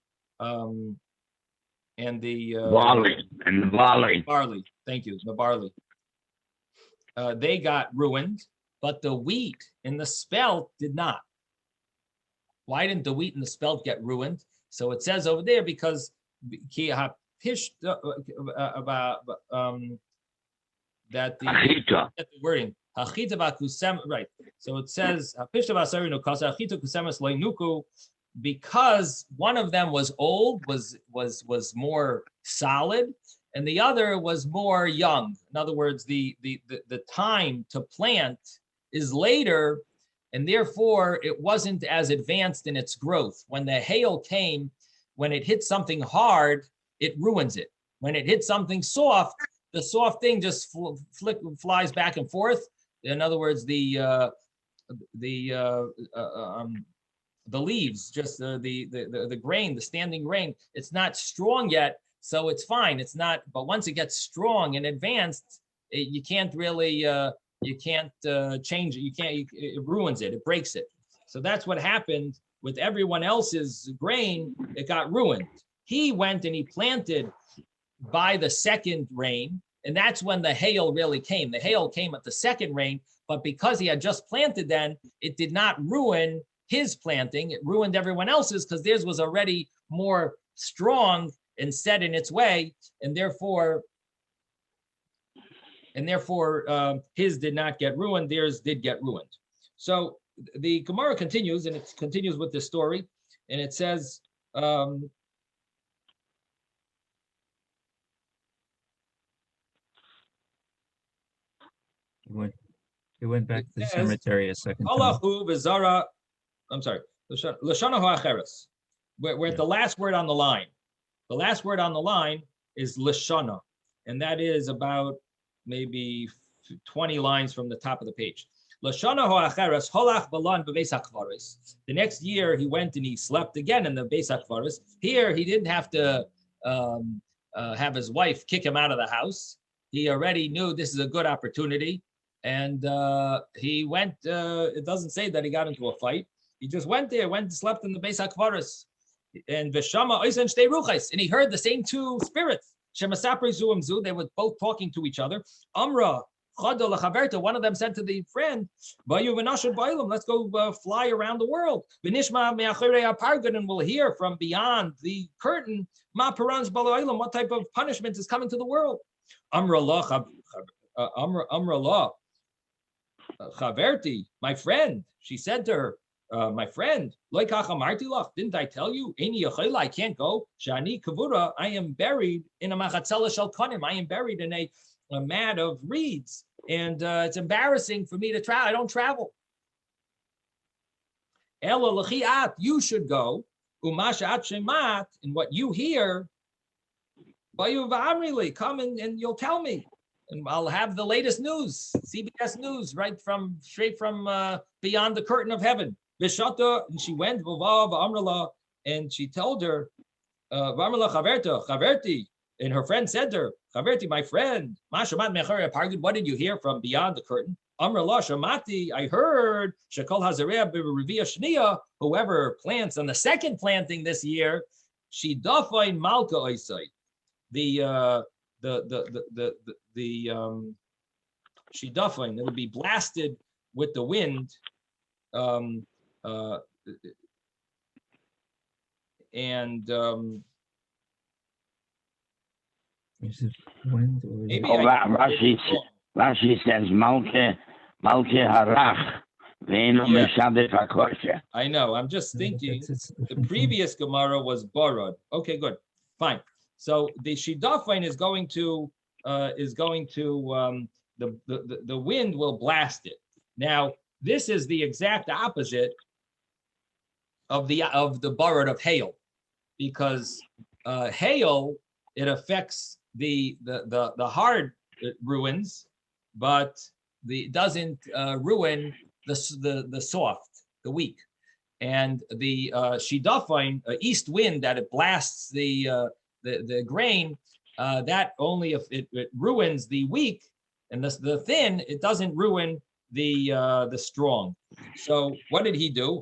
barley. Thank you. The barley. They got ruined, but the wheat and the spelt did not. Why didn't the wheat and the spelt get ruined? So it says over there because that the wording right. So it says because one of them was old, was more solid, and the other was more young. In other words, the time to plant is later, and therefore it wasn't as advanced in its growth. When the hail came, when it hit something hard, it ruins it. When it hits something soft, the soft thing just flies back and forth. In other words, the leaves, just the grain, the standing grain, it's not strong yet, so it's fine. It's not, but once it gets strong and advanced, you can't really change it. It ruins it. It breaks it. So that's what happened with everyone else's grain. It got ruined. He went and he planted by the second rain, and that's when the hail really came. The hail came at the second rain, but because he had just planted then, it did not ruin his planting. It ruined everyone else's because theirs was already more strong and set in its way, and therefore his did not get ruined, theirs did get ruined. So the Gemara continues, and it continues with this story, and it says, He went back to the says, cemetery a second time. Allahu v'zara, I'm sorry, Lashana ha'acheres. We're at the last word on the line. The last word on the line is Lashana, and that is about maybe 20 lines from the top of the page. Lashana ha'acheres holach balan b'beis hakvaros. The next year he went and he slept again in the beis hakvaros. Here he didn't have to have his wife kick him out of the house. He already knew this is a good opportunity. And he went, it doesn't say that he got into a fight. He just went there, went and slept in the Beis HaKvaros. And Veshama Oisen Shtei Ruchos, and he heard the same two spirits. Shemasapre Zuim Zu, they were both talking to each other. Amra, Chada Lachaverta, one of them said to the friend, Bayu V'nashad Bailam, let's go fly around the world. V'nishma Me'achere Apargan, and we'll hear from beyond the curtain, Ma Paranj Baloilam, what type of punishment is coming to the world. Amra Allah, Amra Allah. Chaverti, my friend, she said to her, my friend, didn't I tell you? I can't go. Shani Kavura, I am buried in a machatzela shel kanim. I am buried in a mat of reeds, and it's embarrassing for me to travel. I don't travel. Ela l'chiat, you should go. Umashat shemat, and what you hear, bayu v'amrili, come and you'll tell me. And I'll have the latest news, CBS News, straight from beyond the curtain of heaven. Vishata, and she went, and she told her, Chaverti, and her friend said to her, Chaverti, my friend, what did you hear from beyond the curtain? Amrullah Shamati, I heard, Shekol Hazareah B'Revia Shnia, whoever plants on the second planting this year, she dafain malka oisai. The shidafin, it would be blasted with the wind, Is it wind or is maybe Rashi says Malke Harach. Yeah. I know. I'm just thinking the previous Gemara was Barad. Okay, good, fine. So the Shidafain is going to the wind will blast it. Now this is the exact opposite of the Barad of hail, because hail, it affects the hard, it ruins, but it doesn't ruin the soft, the weak. And the Shidafain, east wind, that it blasts the grain, that only if it ruins the weak, and the thin, it doesn't ruin the strong. So what did he do?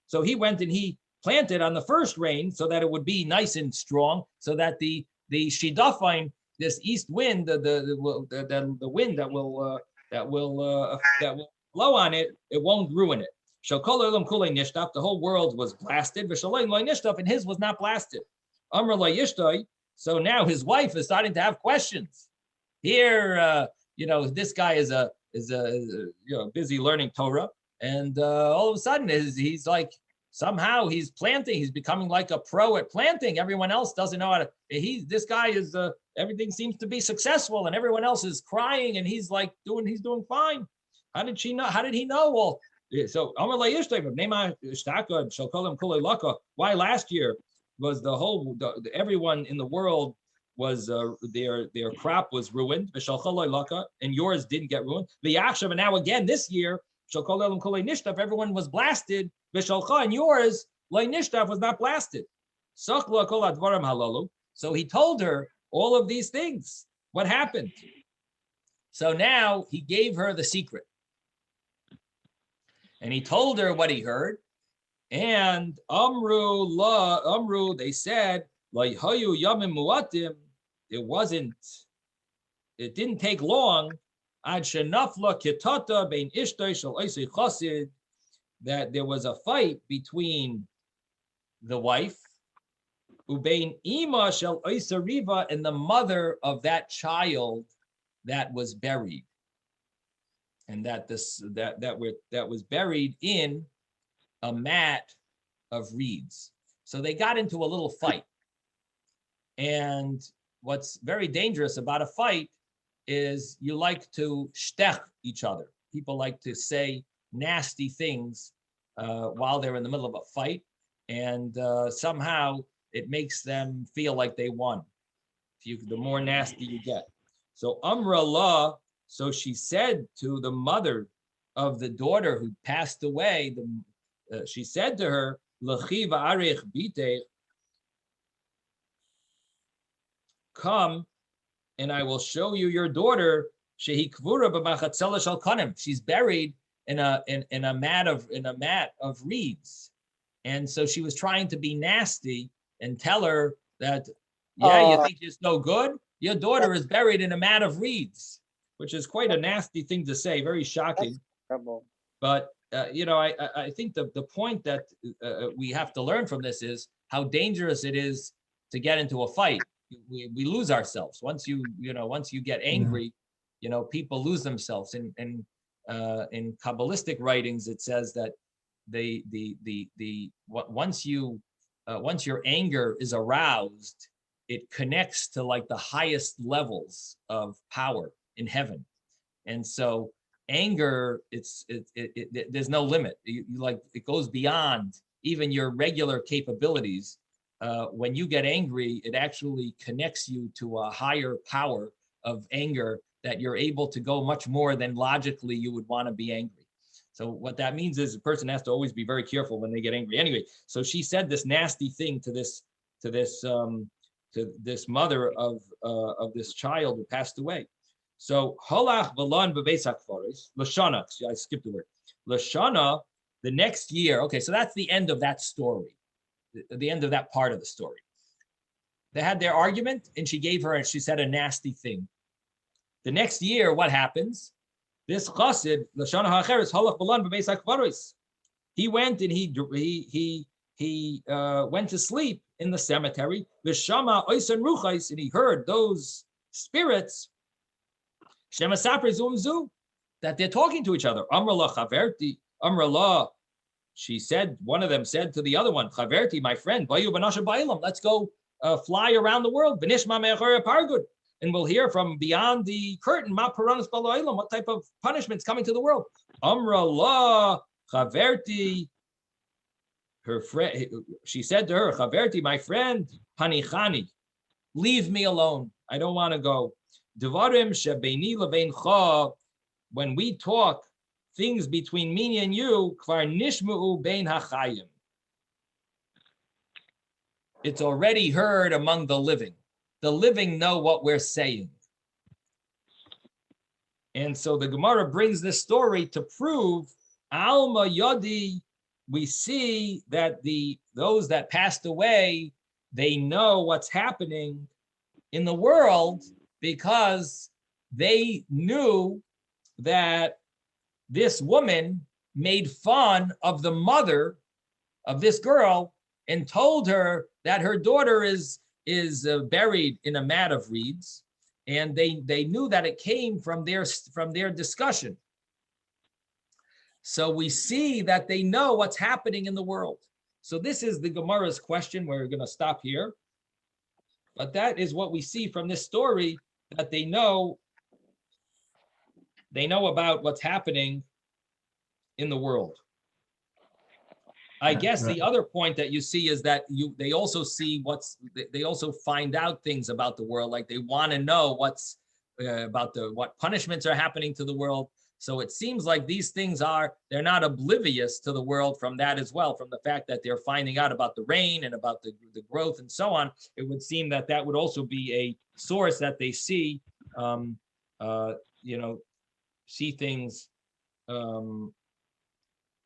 So he went and he planted on the first rain so that it would be nice and strong, so that the Shidafain, this east wind, the wind that will blow on it, it won't ruin it. The whole world was blasted, and his was not blasted. So now his wife is starting to have questions. Here, this guy is busy learning Torah, and all of a sudden he's like, somehow he's planting. He's becoming like a pro at planting. Everyone else doesn't know how to. This guy is everything seems to be successful, and everyone else is crying, and he's doing fine. How did she know? How did he know? Well, so why last year was everyone in the world their crop was ruined, and yours didn't get ruined. And now again this year, everyone was blasted, and yours was not blasted. So he told her all of these things. What happened? So now he gave her the secret. And he told her what he heard. And Amru, they said, it didn't take long that there was a fight between the wife Ubein Ima Shel Riva and the mother of that child that was buried. And that was buried in a mat of reeds. So they got into a little fight. And what's very dangerous about a fight is you like to shtech each other. People like to say nasty things while they're in the middle of a fight. And somehow it makes them feel like they won. The more nasty you get. So Amra Allah, so she said to the mother of the daughter who passed away, she said to her, come and I will show you your daughter. She's buried in a mat of reeds. And so she was trying to be nasty and tell her that, you think you're so good? Your daughter is buried in a mat of reeds, which is quite a nasty thing to say, very shocking. But, I think the point that we have to learn from this is how dangerous it is to get into a fight. We lose ourselves. Once you get angry, people lose themselves. In Kabbalistic writings, it says that once your anger is aroused, it connects to like the highest levels of power in heaven. And so anger, there's no limit. It goes beyond even your regular capabilities. When you get angry, it actually connects you to a higher power of anger that you're able to go much more than logically you would want to be angry. So what that means is a person has to always be very careful when they get angry. Anyway, so she said this nasty thing to this mother of this child who passed away. So Holach Valon Bebesak Forest, Lashana, I skipped the word. Lashana, the next year, okay, so that's the end of that story, the end of that part of the story. They had their argument and she said a nasty thing. The next year, what happens? This chassid, Lashana Hacheres, Holach Valon Bebesak Forest, he went and he went to sleep in the cemetery. V'shama oisan ruchais, and he heard those spirits that they're talking to each other. Amrullah chaverti, Amrullah, one of them said to the other one, chaverti, my friend, let's go fly around the world. And we'll hear from beyond the curtain, what type of punishments coming to the world. Amrullah chaverti, her friend, she said to her, chaverti, my friend, hanichani, leave me alone. I don't want to go. Devarim shebeini levein, when we talk things between me and you, kvar nishmeu bein hachayim. It's already heard among the living. The living know what we're saying. And so the Gemara brings this story to prove Alma Yodi. We see that those that passed away, they know what's happening in the world because they knew that this woman made fun of the mother of this girl and told her that her daughter is buried in a mat of reeds, and they knew that it came from their discussion. So we see that they know what's happening in the world. So this is the Gemara's question. We're going to stop here. But that is what we see from this story, that they know about what's happening in the world. I guess the other point that you see is that they also see they also find out things about the world, like they want to know what's about what punishments are happening to the world. So it seems like these things they're not oblivious to the world from that as well, from the fact that they're finding out about the rain and about the growth and so on. It would seem that that would also be a source that they see, see things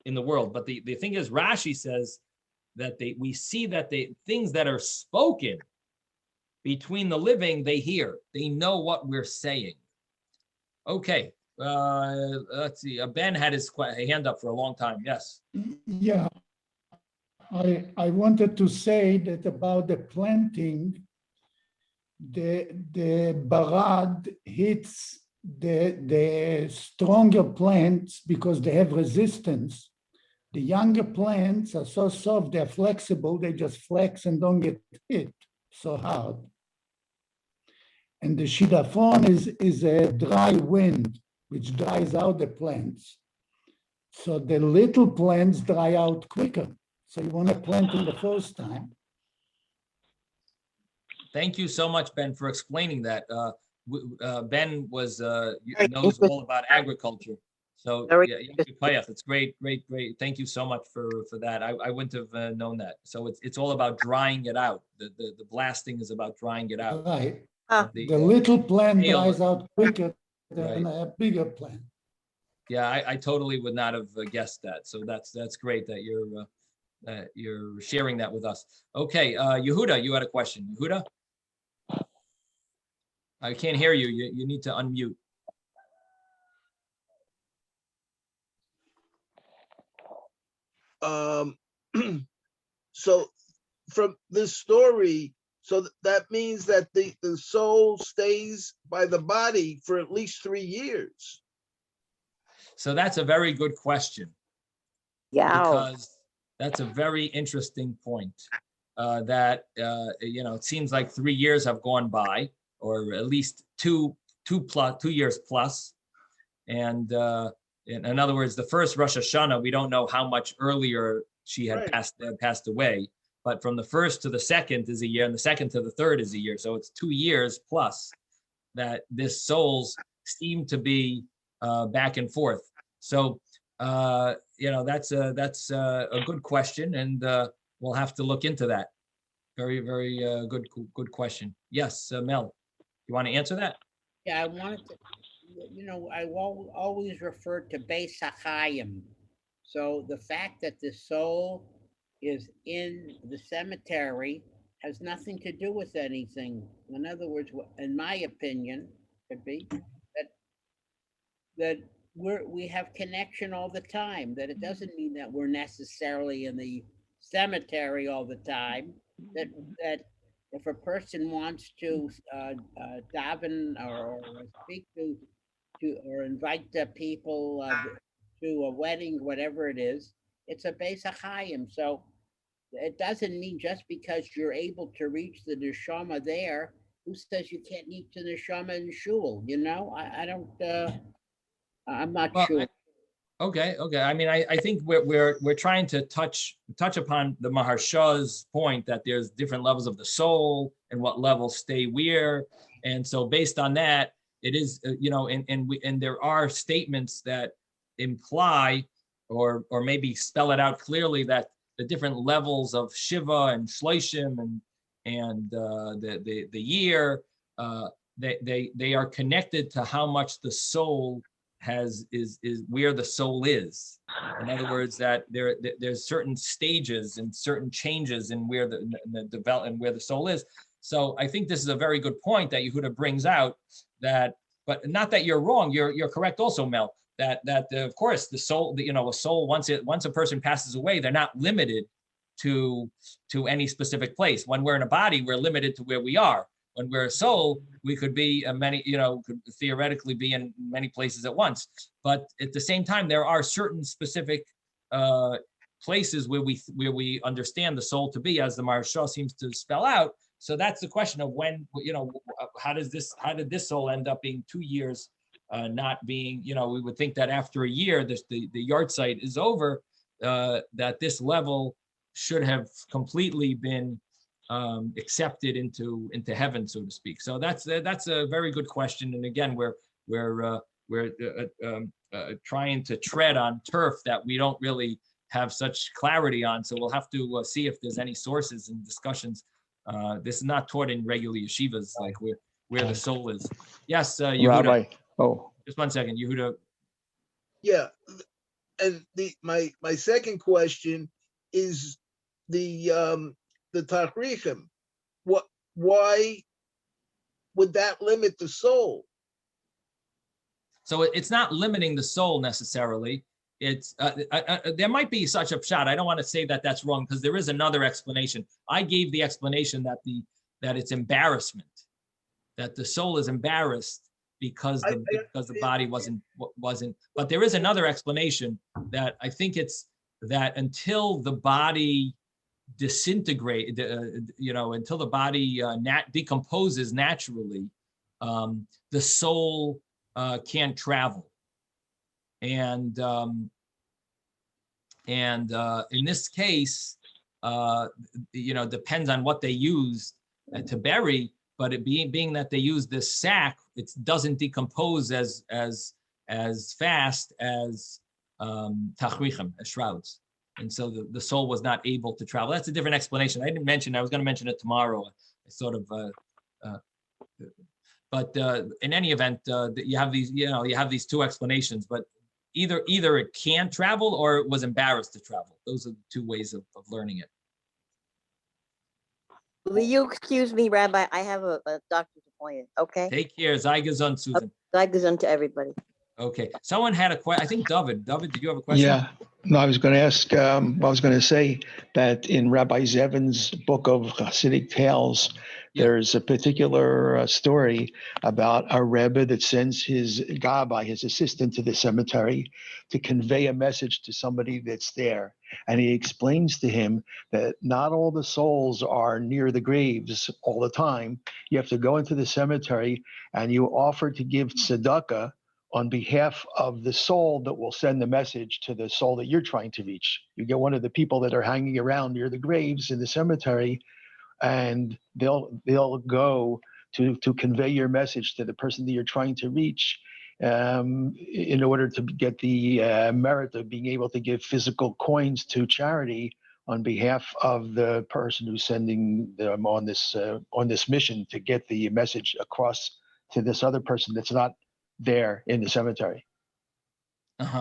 in the world. But the thing is, Rashi says that we see that things that are spoken between the living, they hear, they know what we're saying. Okay, let's see. Ben had his hand up for a long time. Yes. Yeah, I wanted to say that about the planting, the barad hits the stronger plants because they have resistance. The younger plants are so soft, they're flexible, they just flex and don't get hit so hard. And the shidafon is a dry wind, which dries out the plants. So the little plants dry out quicker. So you want to plant them the first time. Thank you so much, Ben, for explaining that. Ben knows all about agriculture. So yeah, it's great. Thank you so much for that. I wouldn't have known that. So it's all about drying it out. The blasting is about drying it out. Right. The little plant hail- dries out quicker than Right. a bigger plant. Yeah, I totally would not have guessed that. So that's great that you're sharing that with us. Okay, Yehuda, you had a question. Yehuda? I can't hear you. You need to unmute. So from this story, so that means that the soul stays by the body for at least 3 years. So that's a very good question, Yeah. because that's a very interesting point. It seems like 3 years have gone by, or at least 2 years plus. And in other words, the first Rosh Hashanah, we don't know how much earlier she had Right. passed away, but from the first to the second is a year, and the second to the third is a year. So it's 2 years plus that this souls seem to be back and forth. So that's a good question, and we'll have to look into that. Very, very good question. Yes, Mel, you want to answer that? Yeah, I wanted to, I always refer to Beis HaChaim. So the fact that the soul is in the cemetery has nothing to do with anything. In other words, in my opinion, could be that we have connection all the time, that it doesn't mean that we're necessarily in the cemetery all the time, that if a person wants to daven or speak to or invite the people to a wedding, whatever it is, it's a Beis HaChaim. So it doesn't mean just because you're able to reach the neshama there, who says you can't reach the neshama in shul? I don't. I'm not Well, sure. Okay. I mean, I think we're trying to touch upon the Maharsha's point that there's different levels of the soul and what levels stay where, and so based on that, it is and there are statements that imply or maybe spell it out clearly that the different levels of Shiva and Shloshim and the year they are connected to how much the soul is where the soul is. In other words, that there's certain stages and certain changes in where the development, where the soul is. So I think this is a very good point that Yehuda brings out, that, but not that you're wrong. You're correct also, Mel, that of course the soul, a soul, once a person passes away, they're not limited to any specific place. When we're in a body, we're limited to where we are. When we're a soul, we could be could theoretically be in many places at once. But at the same time, there are certain specific places where we understand the soul to be, as the Maharsha seems to spell out. So that's the question of when, how did this soul end up being 2 years, not being, we would think that after a year, the yard site is over. that this level should have completely been accepted into heaven, so to speak. So that's a very good question. And again, we're trying to tread on turf that we don't really have such clarity on. So we'll have to see if there's any sources and discussions. This is not taught in regular yeshivas, like where the soul is. Yes, Yehuda. Rabbi, oh, Just 1 second, Yehuda. Yeah, and my second question is the tachrichim. Why would that limit the soul? So it's not limiting the soul necessarily. It's there might be such a shot. I don't want to say that that's wrong, because there is another explanation. I gave the explanation that it's embarrassment, that the soul is embarrassed because the body wasn't. But there is another explanation that I think it's that until the body disintegrate, until the body decomposes naturally, the soul can't travel. And in this case, depends on what they use to bury. But it being that they use this sack, it doesn't decompose as fast as tachrichim, as shrouds. And so the soul was not able to travel. That's a different explanation. I didn't mention. I was going to mention it tomorrow. I sort of. But in any event, you have these two explanations. But either it can travel or it was embarrassed to travel. Those are the two ways of learning it. Will you excuse me, Rabbi? I have a doctor's appointment, okay? Take care. Sei gesund, Susan. Sei gesund to everybody. Okay. Someone had a question. I think David. David, did you have a question? yeah. No, I was going to ask, I was going to say that in Rabbi Zevin's book of Hasidic Tales, there's a particular story about a Rebbe that sends his gabbai, his assistant, to the cemetery to convey a message to somebody that's there. And he explains to him that not all the souls are near the graves all the time. You have to go into the cemetery and you offer to give tzedakah on behalf of the soul that will send the message to the soul that you're trying to reach. You get one of the people that are hanging around near the graves in the cemetery, and they'll go to convey your message to the person that you're trying to reach, in order to get the merit of being able to give physical coins to charity on behalf of the person who's sending them on this mission to get the message across to this other person that's not there in the cemetery.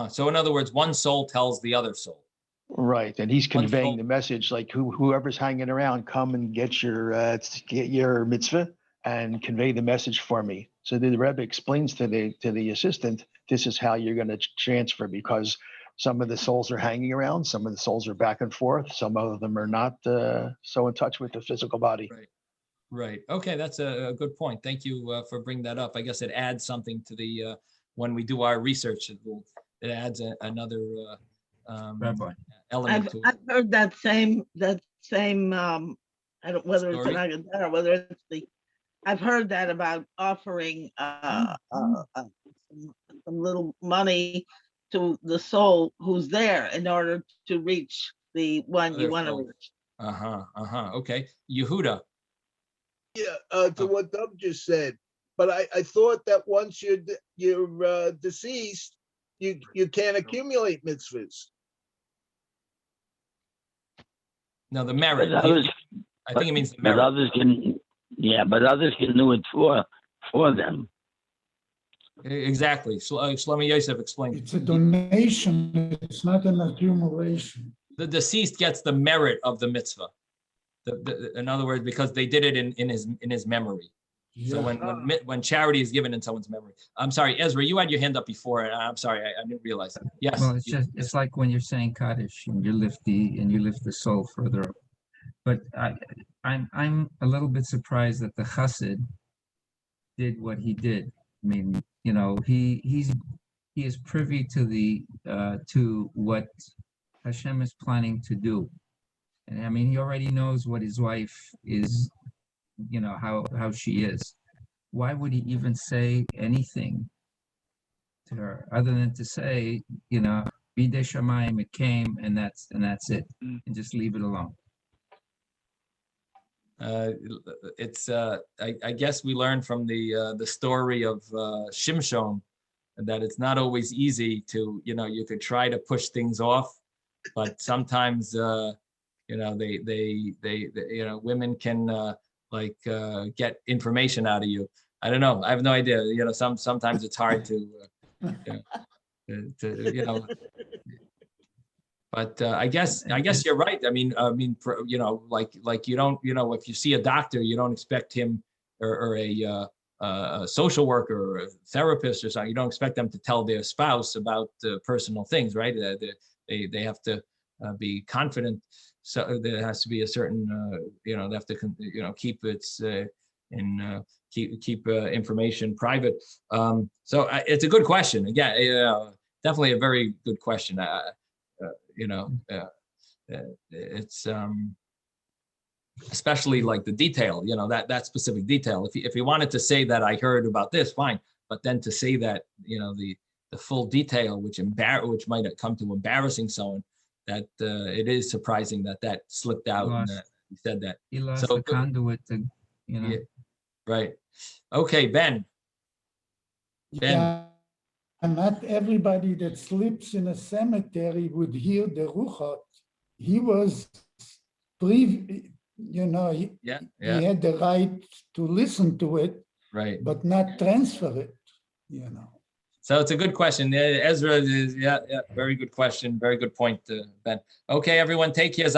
So in other words, one soul tells the other soul. Right, and he's conveying the message like whoever's hanging around, come and get your mitzvah and convey the message for me. So the Rebbe explains to the assistant, this is how you're going to transfer, because some of the souls are hanging around, some of the souls are back and forth, some of them are not so in touch with the physical body. Right. Okay, that's a good point. Thank you for bringing that up. I guess it adds something to the when we do our research. It adds another element to it. I've heard that same I don't whether it's an Agadah or whether it's I've heard that about offering some little money to the soul who's there in order to reach the one you want to reach. Okay, Yehuda. Yeah, to what Doug just said, but I thought that once you're deceased, you can't accumulate mitzvahs. No, the merit. I think it means the merit. But others can do it for them. Exactly. Shlomo Yosef explained. It's a donation. It's not an accumulation. The deceased gets the merit of the mitzvah. In other words, because they did it in his memory. So when charity is given in someone's memory. I'm sorry, Ezra, you had your hand up before. I'm sorry, I didn't realize. Yes. Well, it's like when you're saying Kaddish and you lift the soul further up. But I'm a little bit surprised that the Chassid did what he did. I mean, he is privy to what Hashem is planning to do. And I mean, he already knows what his wife is, how she is. Why would he even say anything to her other than to say, Bidei Shamayim, it came, and that's it, and just leave it alone. It's I guess we learned from the story of Shimshon that it's not always easy to, you could try to push things off, but sometimes they women can get information out of you. I don't know. I have no idea. Sometimes it's hard to But I guess you're right. I mean, like you don't, if you see a doctor, you don't expect him or a social worker or a therapist or something. You don't expect them to tell their spouse about personal things, right? They have to be confident. So there has to be a certain, they have to, keep keep information private. So it's a good question. Again, definitely a very good question. It's especially like the detail, that specific detail. If he wanted to say that I heard about this, fine. But then to say that, the full detail, which might have come to embarrassing someone, that it is surprising that slipped out and that he said that. He lost the conduit to, Yeah, right. Okay, Ben. Yeah, and not everybody that sleeps in a cemetery would hear the ruchot. He was he had the right to listen to it, right, but not transfer it, So it's a good question. Ezra is, very good question. Very good point, Ben. Okay, everyone, take care.